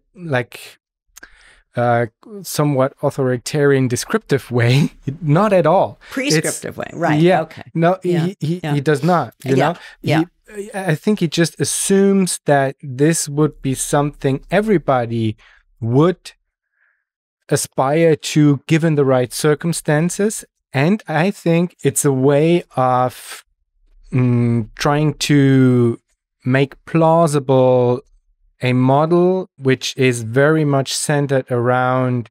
a somewhat authoritarian, descriptive way. Not at all. Prescriptive way, right? Yeah. Okay. No, he does not. You know. Yeah. I think he just assumes that this would be something everybody would aspire to, given the right circumstances. And I think it's a way of trying to make plausible a model which is very much centered around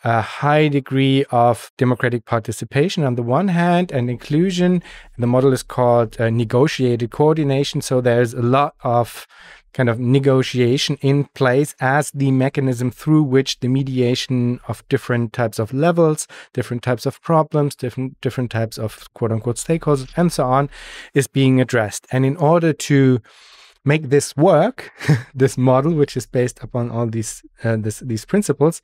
a high degree of democratic participation on the one hand and inclusion. The model is called negotiated coordination. So there's a lot of kind of negotiation in place as the mechanism through which the mediation of different types of levels, different types of problems, different types of quote unquote stakeholders and so on is being addressed. And in order to make this work, this model, which is based upon all these principles,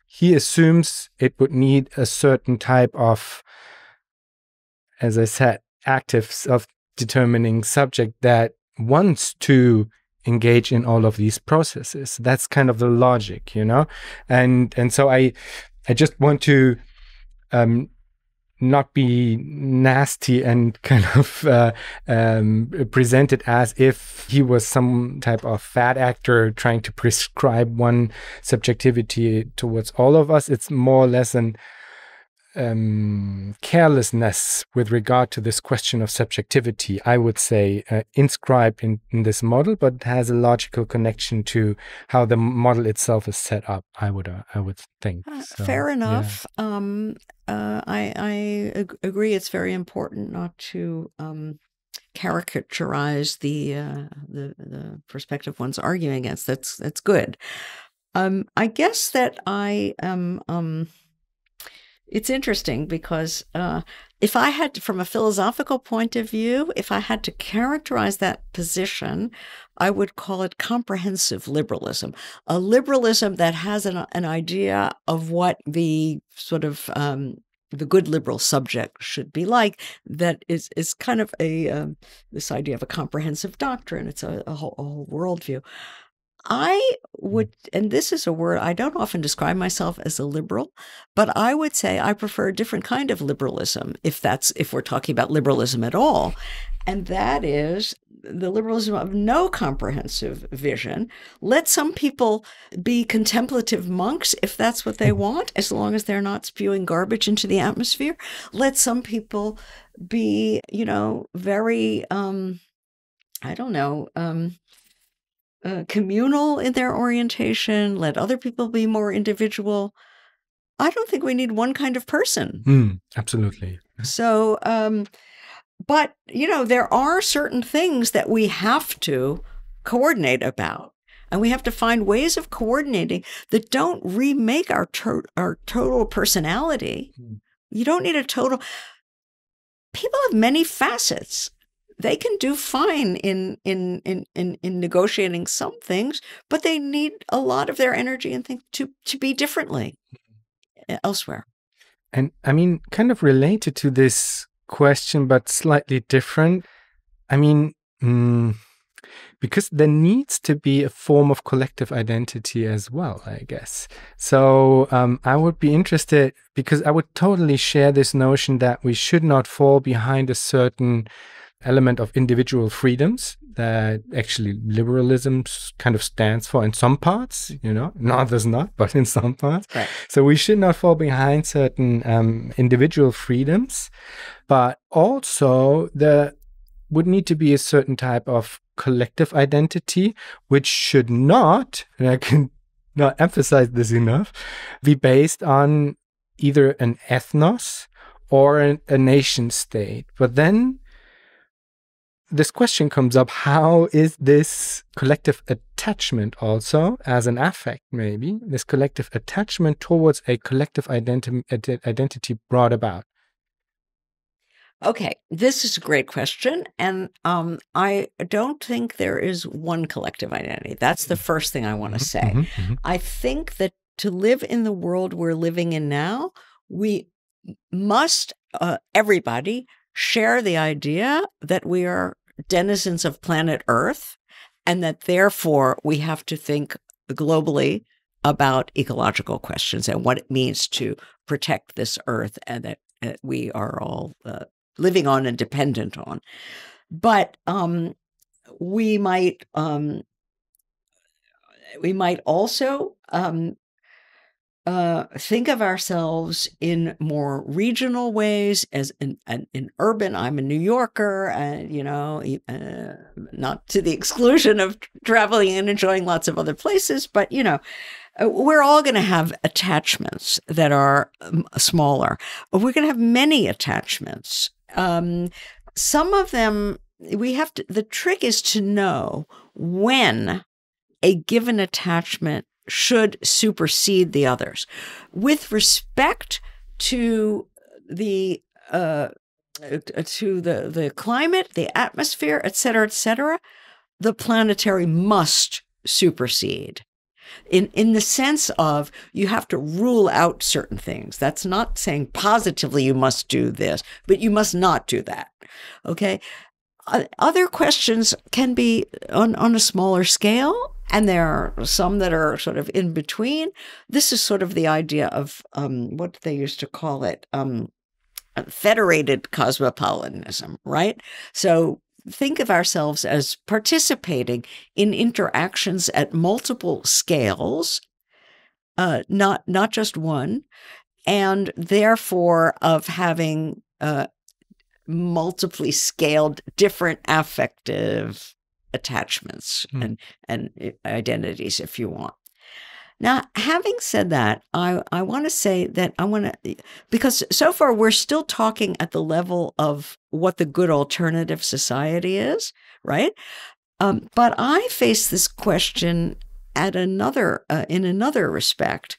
he assumes it would need a certain type of, as I said, active self-determining subject that wants to engage in all of these processes. That's kind of the logic, you know? And so I just want to not be nasty and kind of present it as if he was some type of fat actor trying to prescribe one subjectivity towards all of us. It's more or less an carelessness with regard to this question of subjectivity, I would say, inscribed in this model, but has a logical connection to how the model itself is set up, I would think. So, fair enough. Yeah. I agree. It's very important not to caricaturize the perspective one's arguing against. That's good. I guess that I am. It's interesting because if I had, from a philosophical point of view, if I had to characterize that position, I would call it comprehensive liberalism, a liberalism that has an idea of what the sort of the good liberal subject should be like. That is kind of this idea of a comprehensive doctrine. It's a whole worldview. I would, and this is a word, I don't often describe myself as a liberal, but I would say I prefer a different kind of liberalism, if we're talking about liberalism at all. And that is the liberalism of no comprehensive vision. Let some people be contemplative monks if that's what they want, as long as they're not spewing garbage into the atmosphere. Let some people be, very, communal in their orientation, let other people be more individual. I don't think we need one kind of person. Absolutely. So, but, there are certain things that we have to coordinate about. And we have to find ways of coordinating that don't remake our total personality. You don't need a total. People have many facets. They can do fine in negotiating some things, but they need a lot of their energy and things to be differently elsewhere. And I mean, kind of related to this question, but slightly different. I mean, because there needs to be a form of collective identity as well, I guess. So I would be interested, because I would totally share this notion that we should not fall behind a certain element of individual freedoms that actually liberalism kind of stands for in some parts, in others not, but in some parts. Right. So we should not fall behind certain individual freedoms, but also there would need to be a certain type of collective identity, which should not, and I can not emphasize this enough, be based on either an ethnos or a nation state. But then this question comes up: how is this collective attachment also, as an affect maybe, this collective attachment towards a collective identity brought about? Okay, this is a great question. And I don't think there is one collective identity. That's the first thing I want to say. I think that to live in the world we're living in now, we must, everybody share the idea that we are denizens of planet Earth and that therefore we have to think globally about ecological questions and what it means to protect this Earth and that we are all living on and dependent on. But we might also think of ourselves in more regional ways as in urban. I'm a New Yorker, and not to the exclusion of traveling and enjoying lots of other places, but we're all going to have attachments that are smaller. We're going to have many attachments. Some of them the trick is to know when a given attachment should supersede the others. With respect to the climate, the atmosphere, et cetera, the planetary must supersede. In the sense of you have to rule out certain things. That's not saying positively you must do this, but you must not do that. Okay? Other questions can be on a smaller scale, and there are some that are sort of in between. This is sort of the idea of what they used to call it, federated cosmopolitanism, right? So think of ourselves as participating in interactions at multiple scales, not just one, and therefore of having multiply scaled different affective attachments and identities, if you want. Now, having said that, I want to say that because so far we're still talking at the level of what the good alternative society is, right? But I face this question in another respect,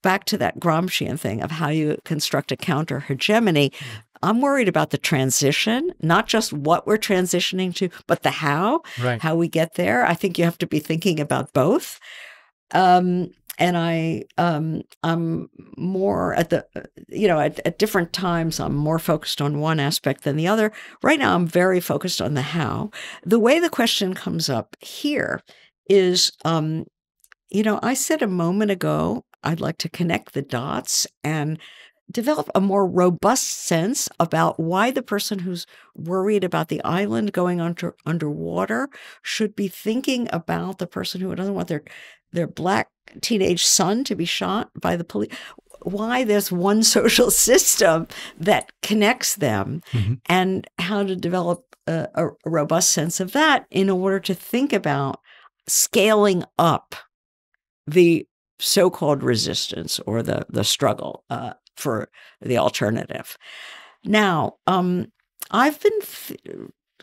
back to that Gramscian thing of how you construct a counter hegemony. I'm worried about the transition, not just what we're transitioning to, but the how we get there. I think you have to be thinking about both. And I'm more at at different times, I'm more focused on one aspect than the other. Right now, I'm very focused on the how. The way the question comes up here is, I said a moment ago, I'd like to connect the dots and develop a more robust sense about why the person who's worried about the island going underwater should be thinking about the person who doesn't want their Black teenage son to be shot by the police. Why there's one social system that connects them, and how to develop a robust sense of that in order to think about scaling up the so-called resistance or the struggle for the alternative. Now, I've been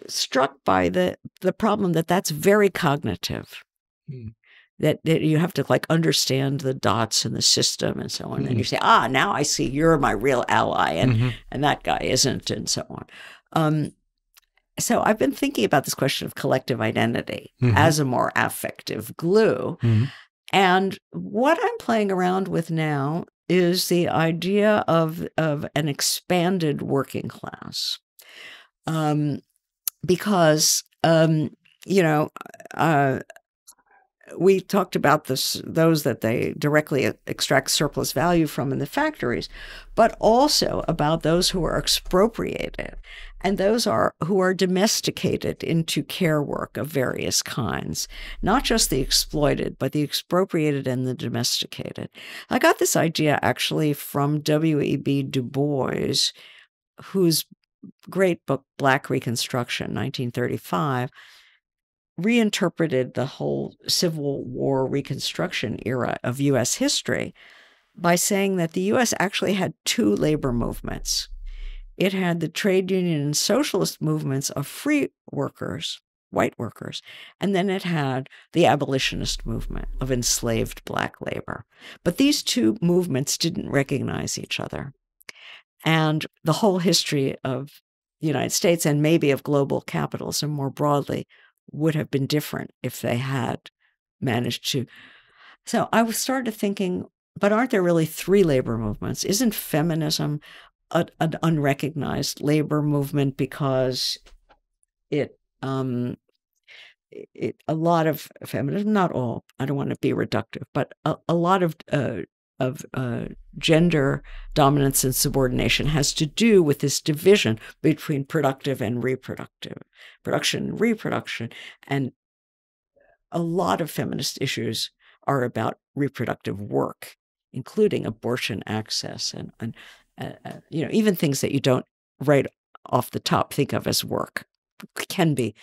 struck by the problem that's very cognitive. That you have to understand the dots in the system and so on. And you say, now I see you're my real ally and that guy isn't, and so on. So I've been thinking about this question of collective identity as a more affective glue. And what I'm playing around with now is the idea of an expanded working class. Because, we talked about those that they directly extract surplus value from in the factories, but also about those who are expropriated and those who are domesticated into care work of various kinds, not just the exploited, but the expropriated and the domesticated. I got this idea actually from W.E.B. Du Bois, whose great book, Black Reconstruction, 1935, reinterpreted the whole Civil War Reconstruction era of U.S. history by saying that the U.S. actually had two labor movements. It had the trade union and socialist movements of free workers, white workers, and then it had the abolitionist movement of enslaved Black labor. But these two movements didn't recognize each other. And the whole history of the United States and maybe of global capitalism more broadly would have been different if they had managed to. So I started thinking, but aren't there really three labor movements? Isn't feminism an unrecognized labor movement because it a lot of feminism, not all, I don't want to be reductive, but a lot of gender dominance and subordination has to do with this division between productive and reproductive, production and reproduction. And a lot of feminist issues are about reproductive work, including abortion access and even things that you don't right off the top think of as work can be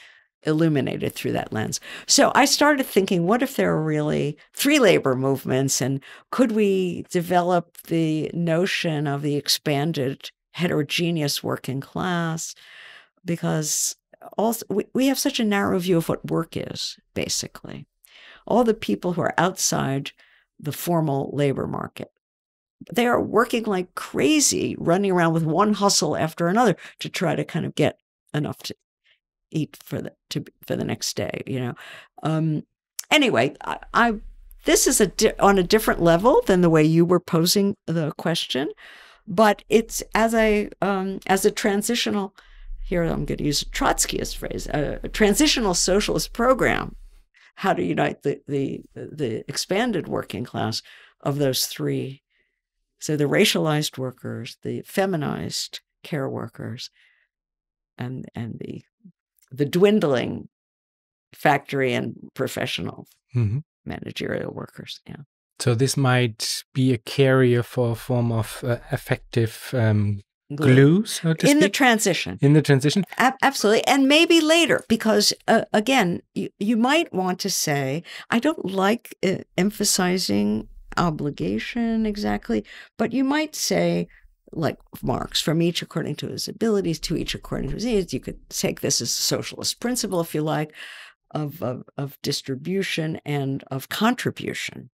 illuminated through that lens. So I started thinking, what if there are really 3 labor movements, and could we develop the notion of the expanded heterogeneous working class? Because also we have such a narrow view of what work is, basically. All the people who are outside the formal labor market, they are working like crazy, running around with one hustle after another to try to kind of get enough to eat for the next day, Anyway, this is on a different level than the way you were posing the question, but it's as a transitional. Here I'm going to use a Trotskyist phrase: a transitional socialist program. How to unite the expanded working class of those 3. So the racialized workers, the feminized care workers, and the dwindling factory and professional managerial workers. Yeah. So this might be a carrier for a form of effective glue, so to speak? In the transition. In the transition? Absolutely. And maybe later, because again, you might want to say, I don't like emphasizing obligation exactly, but you might say, like Marx, from each according to his abilities, to each according to his needs. You could take this as a socialist principle, if you like, of distribution and of contribution.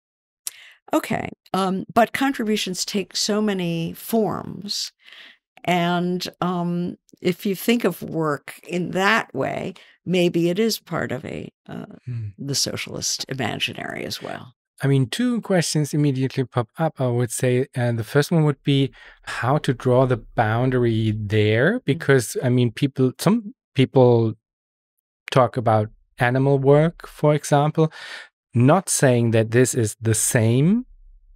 Okay, but contributions take so many forms. And if you think of work in that way, maybe it is part of the socialist imaginary as well. I mean, 2 questions immediately pop up, I would say. And the first one would be how to draw the boundary there, because, I mean, some people talk about animal work, for example, not saying that this is the same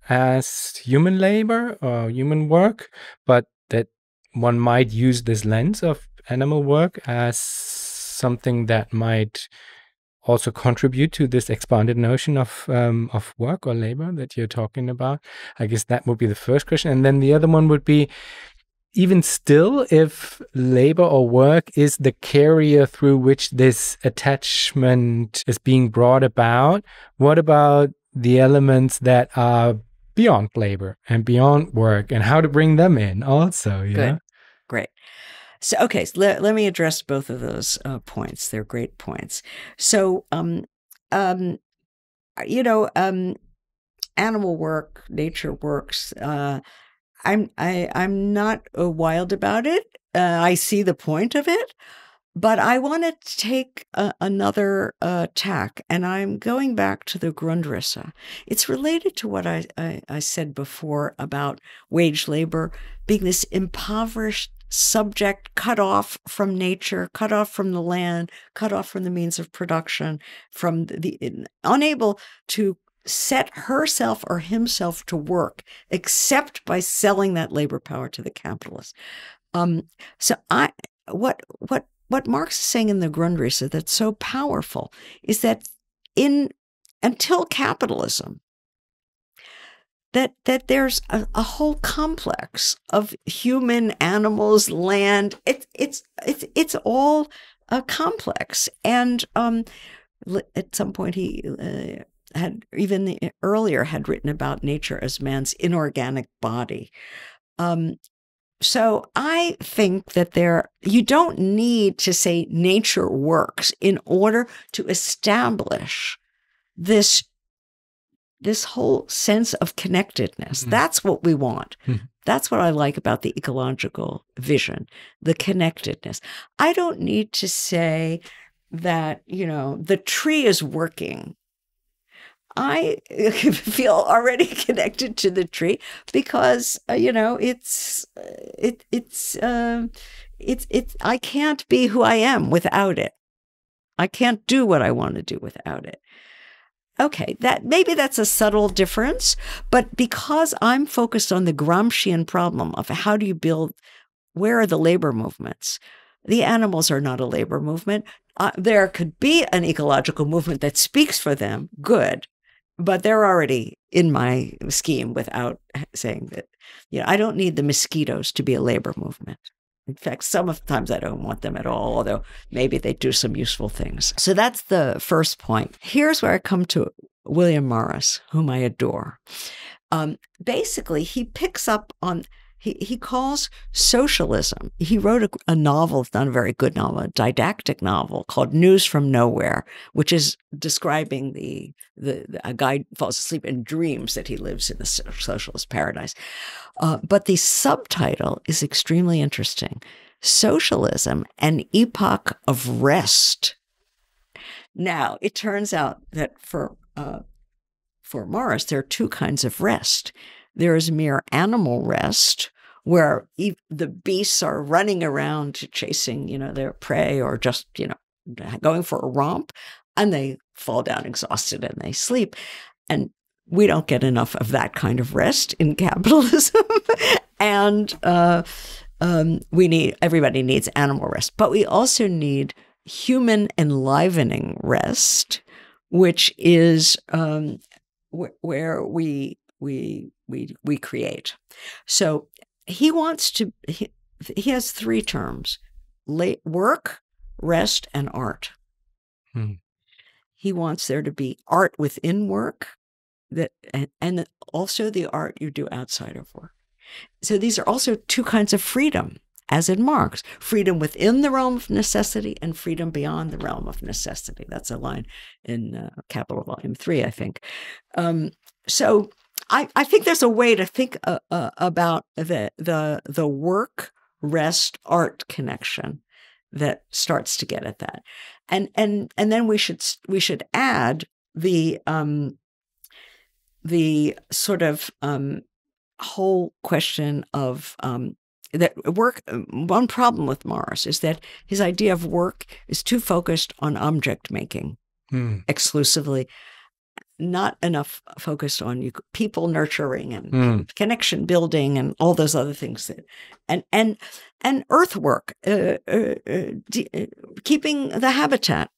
as human labor or human work, but that one might use this lens of animal work as something that might also contribute to this expanded notion of work or labor that you're talking about. I guess that would be the first question. And then the other one would be, even still, if labor or work is the carrier through which this attachment is being brought about, what about the elements that are beyond labor and beyond work, and how to bring them in also? Good. Great. So, okay, so let me address both of those points. They're great points. So, animal work, nature works. I'm not wild about it. I see the point of it, but I want to take another tack, and I'm going back to the Grundrisse. It's related to what I said before about wage labor being this impoverished subject, cut off from nature, cut off from the land, cut off from the means of production, unable to set herself or himself to work except by selling that labor power to the capitalist. So what Marx is saying in the Grundrisse that's so powerful is that until capitalism, that there's a whole complex of human, animals, land. It's all complex. And at some point he had even earlier had written about nature as man's inorganic body. So I think that you don't need to say nature works in order to establish this whole sense of connectedness. Mm-hmm. That's what we want. Mm-hmm. That's what I like about the ecological vision, the connectedness. I don't need to say that, the tree is working. I feel already connected to the tree because I can't be who I am without it. I can't do what I want to do without it. Okay, maybe that's a subtle difference, but because I'm focused on the Gramscian problem of how do you build, where are the labor movements? The animals are not a labor movement. There could be an ecological movement that speaks for them, good, but they're already in my scheme without saying that. I don't need the mosquitoes to be a labor movement. In fact, sometimes I don't want them at all, although maybe they do some useful things. So that's the first point. Here's where I come to William Morris, whom I adore. Basically, he picks up on, he calls socialism. He wrote a novel, it's not a very good novel, a didactic novel called News from Nowhere, which is describing a guy falls asleep and dreams that he lives in the socialist paradise. But the subtitle is extremely interesting. Socialism, an Epoch of Rest. Now, it turns out that for Morris, there are two kinds of rest. There is mere animal rest, where the beasts are running around chasing, their prey, or just, going for a romp, and they fall down exhausted and they sleep. And we don't get enough of that kind of rest in capitalism. And everybody needs animal rest, but we also need human enlivening rest, which is where we create. So he has three terms: work, rest, and art. He wants there to be art within work, and also the art you do outside of work. So these are also two kinds of freedom, as in Marx: freedom within the realm of necessity and freedom beyond the realm of necessity. That's a line in Capital Volume 3, I think. So I think there's a way to think about the work, rest, art connection that starts to get at that, and then we should add the sort of whole question of that work. One problem with Morris is that his idea of work is too focused on object making exclusively, not enough focused on people nurturing and connection building and all those other things and earthwork, keeping the habitat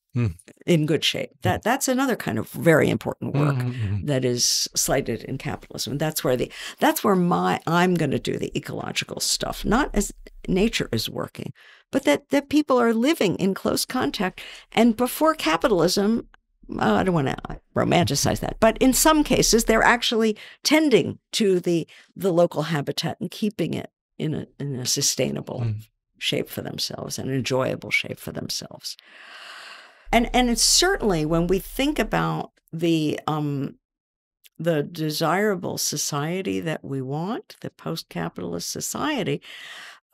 in good shape. That's another kind of very important work that is slighted in capitalism. That's where I'm going to do the ecological stuff, not as nature is working, but that people are living in close contact. And before capitalism, I don't want to romanticize that, but in some cases, they're actually tending to the local habitat and keeping it in a sustainable shape for themselves, an enjoyable shape for themselves. And it's certainly, when we think about the desirable society that we want, the post-capitalist society,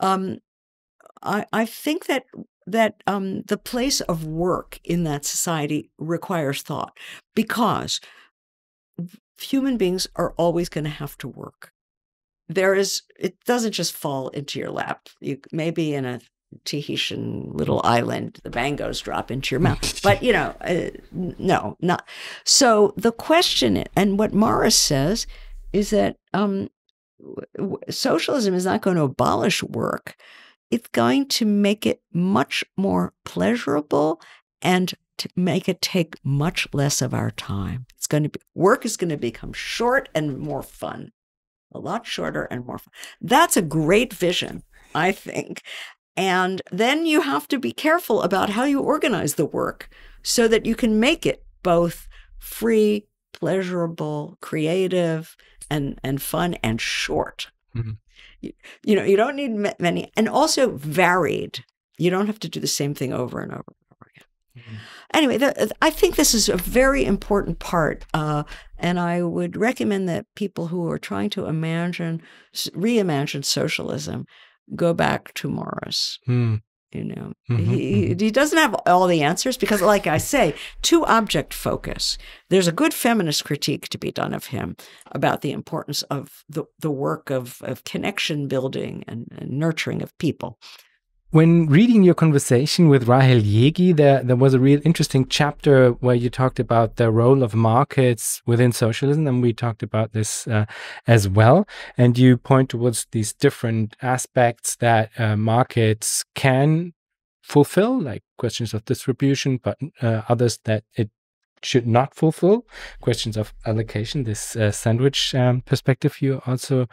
I think that the place of work in that society requires thought, because human beings are always going to have to work. It doesn't just fall into your lap. You may be in a Tahitian little island, the mangoes drop into your mouth, but no, not. So the question, and what Morris says, is that socialism is not going to abolish work. It's going to make it much more pleasurable and to make it take much less of our time. Work is going to become short and more fun, a lot shorter and more fun. That's a great vision, I think. And then you have to be careful about how you organize the work so that you can make it both free, pleasurable, creative, and fun, and short. You don't need many, and also varied. You don't have to do the same thing over and over and over again. Anyway, I think this is a very important part, and I would recommend that people who are trying to reimagine socialism go back to Morris. He doesn't have all the answers because, like I say, to object focus. There's a good feminist critique to be done of him about the importance of the work of connection building and nurturing of people. When reading your conversation with Rahel Jaegi, there was a real interesting chapter where you talked about the role of markets within socialism, and we talked about this as well. And you point towards these different aspects that markets can fulfill, like questions of distribution, but others that it should not fulfill, questions of allocation, this sandwich perspective you also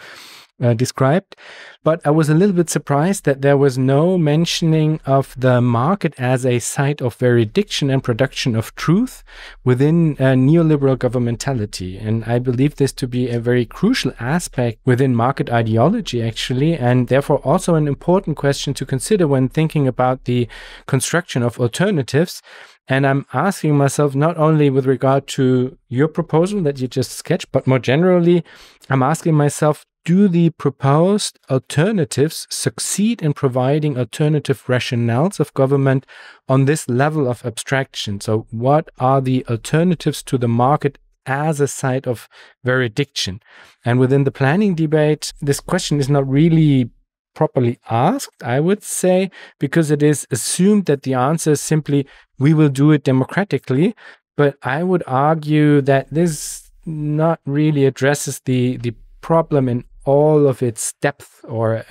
described. But I was a little bit surprised that there was no mentioning of the market as a site of veridiction and production of truth within neoliberal governmentality. And I believe this to be a very crucial aspect within market ideology, actually, and therefore also an important question to consider when thinking about the construction of alternatives. And I'm asking myself, not only with regard to your proposal that you just sketched, but more generally, I'm asking myself, do the proposed alternatives succeed in providing alternative rationales of government on this level of abstraction? So what are the alternatives to the market as a site of veridiction? And within the planning debate, this question is not really properly asked, I would say, because it is assumed that the answer is simply, we will do it democratically. But I would argue that this not really addresses the problem in all of its depth, or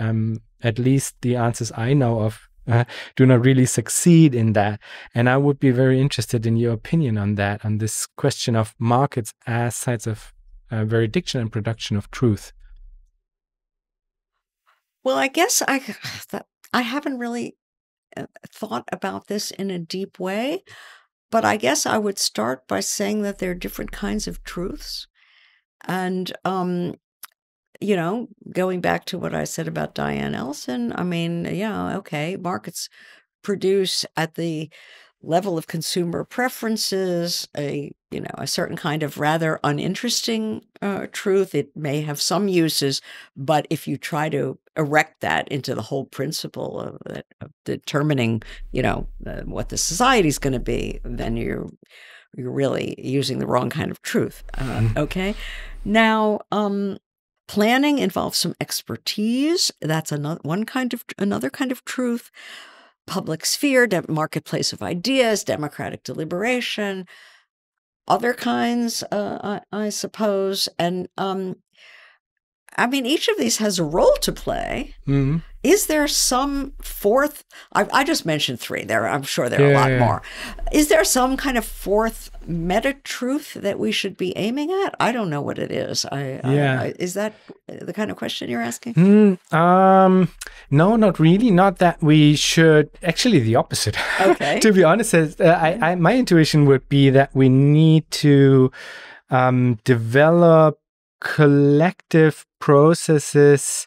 at least the answers I know of do not really succeed in that. And I would be very interested in your opinion on that, on this question of markets as sites of veridiction and production of truth. Well, I guess I haven't really thought about this in a deep way, but I guess I would start by saying that there are different kinds of truths. And, going back to what I said about Diane Elson, I mean, okay, markets produce at the level of consumer preferences a certain kind of rather uninteresting truth. It may have some uses, but if you try to erect that into the whole principle of determining, what the society is going to be, then you're really using the wrong kind of truth. Okay. Now, planning involves some expertise. That's another kind of truth. Public sphere, marketplace of ideas, democratic deliberation, other kinds, I suppose. And each of these has a role to play. Mm-hmm. Is there some fourth? I just mentioned three. I'm sure there are a lot more. Is there some kind of fourth meta truth that we should be aiming at? I don't know what it is. Is that the kind of question you're asking? No, not really. Not that we should. Actually, the opposite. Okay. To be honest, my intuition would be that we need to develop collective processes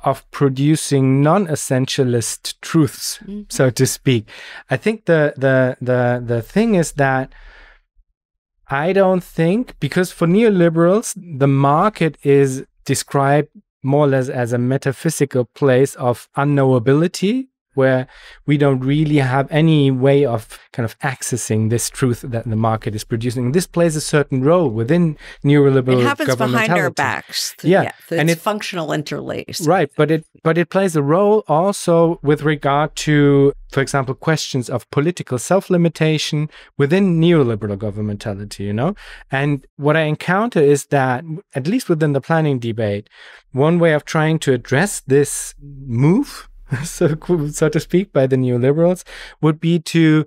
of producing non-essentialist truths, so to speak. I think the thing is that I don't think, because for neoliberals, the market is described more or less as a metaphysical place of unknowability, where we don't really have any way of kind of accessing this truth that the market is producing. And this plays a certain role within neoliberal governmentality. It happens behind our backs. And it's functional interlace. Right, but it plays a role also with regard to, for example, questions of political self-limitation within neoliberal governmentality, And what I encounter is that, at least within the planning debate, one way of trying to address this move, so to speak, by the neoliberals, would be to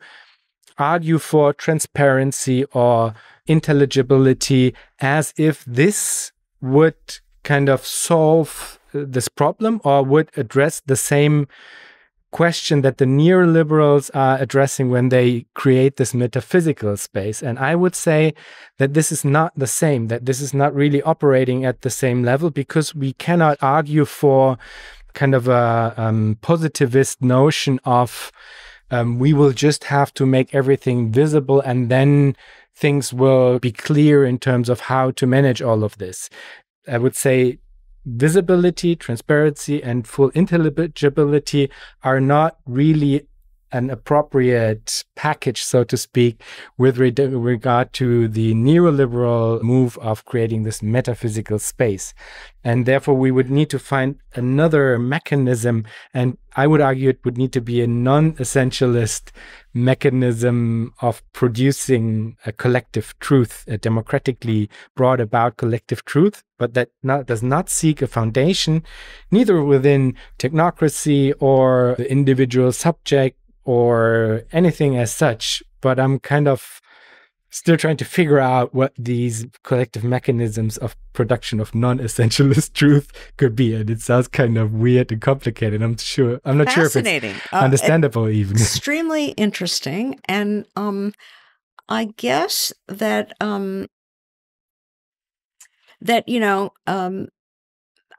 argue for transparency or intelligibility, as if this would kind of solve this problem or would address the same question that the neoliberals are addressing when they create this metaphysical space. And I would say that this is not the same, that this is not really operating at the same level, because we cannot argue for kind of a positivist notion of we will just have to make everything visible and then things will be clear in terms of how to manage all of this. I would say visibility, transparency, and full intelligibility are not really an appropriate package, so to speak, with regard to the neoliberal move of creating this metaphysical space. And therefore, we would need to find another mechanism. And I would argue it would need to be a non-essentialist mechanism of producing a collective truth, a democratically brought about collective truth, but that does not seek a foundation, neither within technocracy or the individual subject or anything as such. But I'm kind of still trying to figure out what these collective mechanisms of production of non-essentialist truth could be. And it sounds kind of weird and complicated. I'm not sure if it's understandable even. Extremely interesting. And I guess that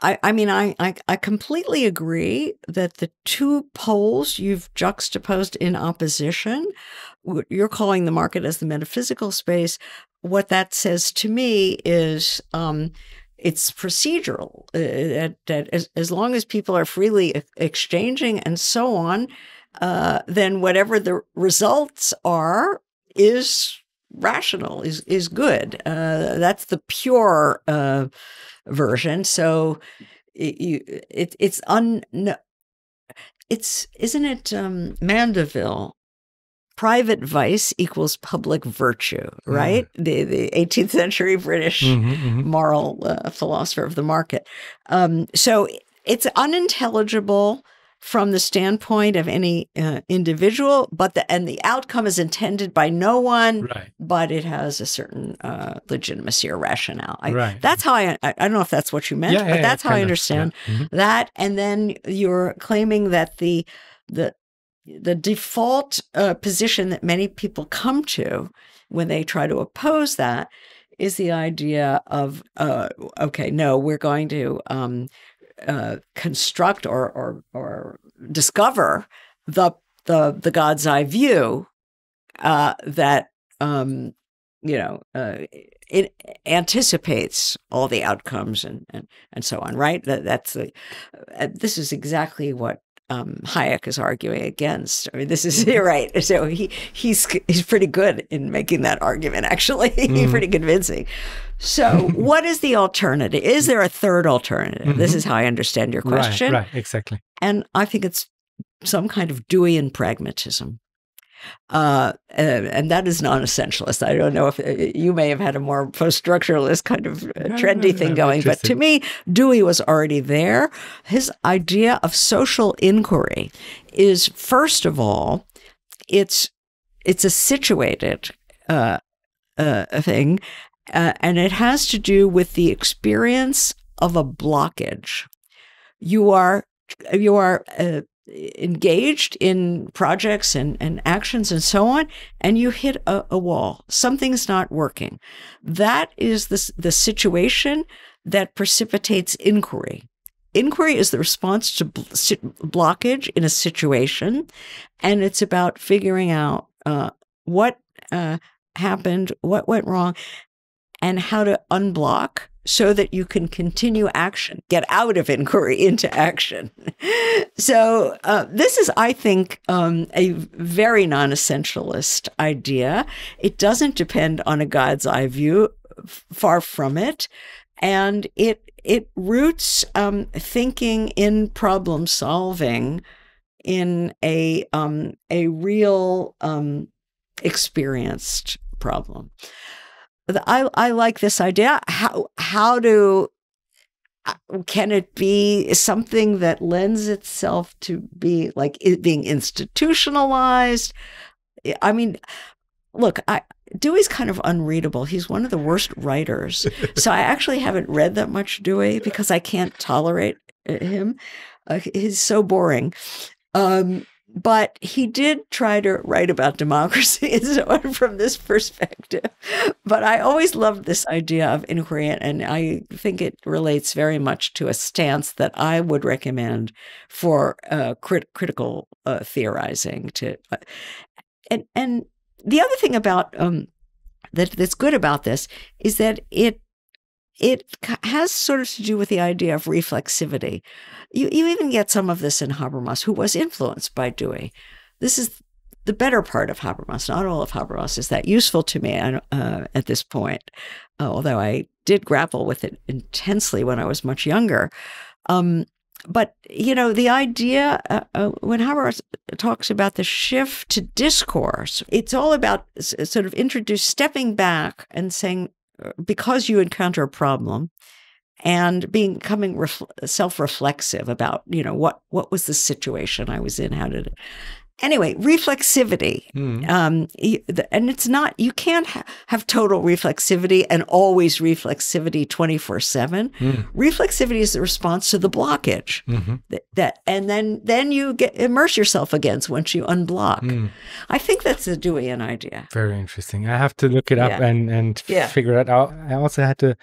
I completely agree that the two poles you've juxtaposed in opposition, you're calling the market as the metaphysical space. What that says to me is it's procedural. That as long as people are freely exchanging and so on, then whatever the results are is rational, is good. That's the pure version. So isn't it Mandeville? Private vice equals public virtue, right? The 18th century British moral philosopher of the market. So it's unintelligible from the standpoint of any individual, but the outcome is intended by no one, right, but it has a certain legitimacy or rationale. Right. That's how I don't know if that's what you meant, but that's how I understand that. And then you're claiming that the default position that many people come to when they try to oppose that is the idea of, okay, no, we're going to construct or discover the God's eye view that it anticipates all the outcomes and so on, right? This is exactly what Hayek is arguing against. I mean, this is right. So he's pretty good in making that argument. Actually, he's pretty convincing. So, what is the alternative? Is there a third alternative? This is how I understand your question. Right, exactly. And I think it's some kind of Deweyan pragmatism. And that is non-essentialist. I don't know if you may have had a more post-structuralist kind of trendy thing going, but to me, Dewey was already there. His idea of social inquiry is, first of all, it's a situated thing, and it has to do with the experience of a blockage. You are engaged in projects and actions and so on, and you hit a wall. Something's not working. That is the situation that precipitates inquiry. Inquiry is the response to blockage in a situation, and it's about figuring out what happened, what went wrong, and how to unblock so that you can continue action, get out of inquiry into action. So this is, I think, a very non-essentialist idea. It doesn't depend on a God's eye view, far from it. And it roots thinking in problem solving in a real experienced problem. I like this idea. Can it be something that lends itself to be like it being institutionalized? I mean, look, Dewey's kind of unreadable. He's one of the worst writers. So I actually haven't read that much Dewey because I can't tolerate him. He's so boring. But he did try to write about democracy and so on from this perspective. But I always loved this idea of inquiry, and I think it relates very much to a stance that I would recommend for critical theorizing. And the other thing about that's good about this is that it it has sort of to do with the idea of reflexivity. You even get some of this in Habermas, who was influenced by Dewey. This is the better part of Habermas. Not all of Habermas is that useful to me at this point, although I did grapple with it intensely when I was much younger. But, the idea, when Habermas talks about the shift to discourse, it's all about sort of stepping back and saying, because you encounter a problem, and becoming self-reflexive about, what was the situation I was in? How did it? Anyway, reflexivity. And it's not, you can't have total reflexivity and always reflexivity 24/7. Reflexivity is the response to the blockage and then you immerse yourself again once you unblock. I think that's the Deweyan idea. Very interesting. I have to look it up and figure it out. I also had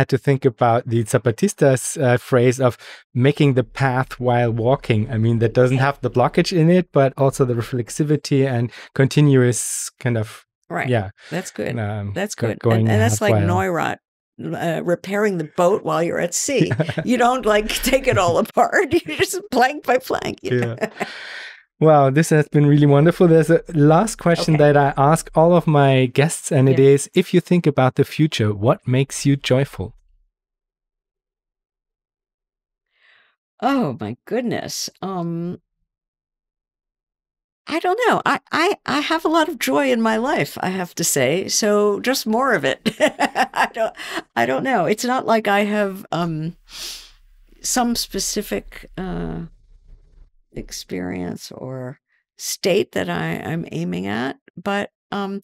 to think about the Zapatista's phrase of making the path while walking. I mean, that doesn't have the blockage in it, but also the reflexivity and continuous kind of That's good. That's good. And that's like Neurath. Repairing the boat while you're at sea. You don't take it all apart. You just plank by plank. Wow, this has been really wonderful. There's a last question that I ask all of my guests, and it is, if you think about the future, what makes you joyful? Oh my goodness. I don't know. I have a lot of joy in my life, I have to say. So just more of it. I don't know. It's not like I have some specific experience or state that I'm aiming at, but at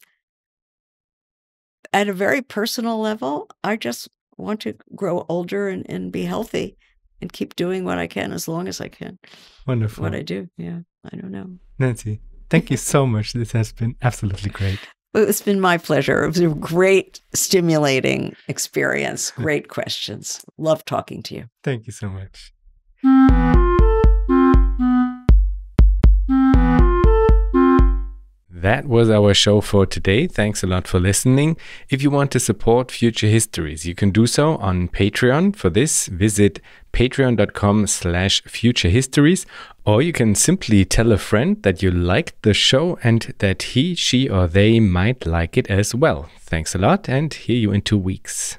a very personal level, I just want to grow older and be healthy and keep doing what I can as long as I can. Wonderful. What I do. Yeah. I don't know. Nancy, thank you so much. This has been absolutely great. It's been my pleasure. It was a great, stimulating experience. Great questions. Love talking to you. Thank you so much. That was our show for today. Thanks a lot for listening. If you want to support Future Histories, you can do so on Patreon. For this, visit patreon.com/futurehistories, or you can simply tell a friend that you liked the show and that he, she, or they might like it as well. Thanks a lot, and hear you in 2 weeks.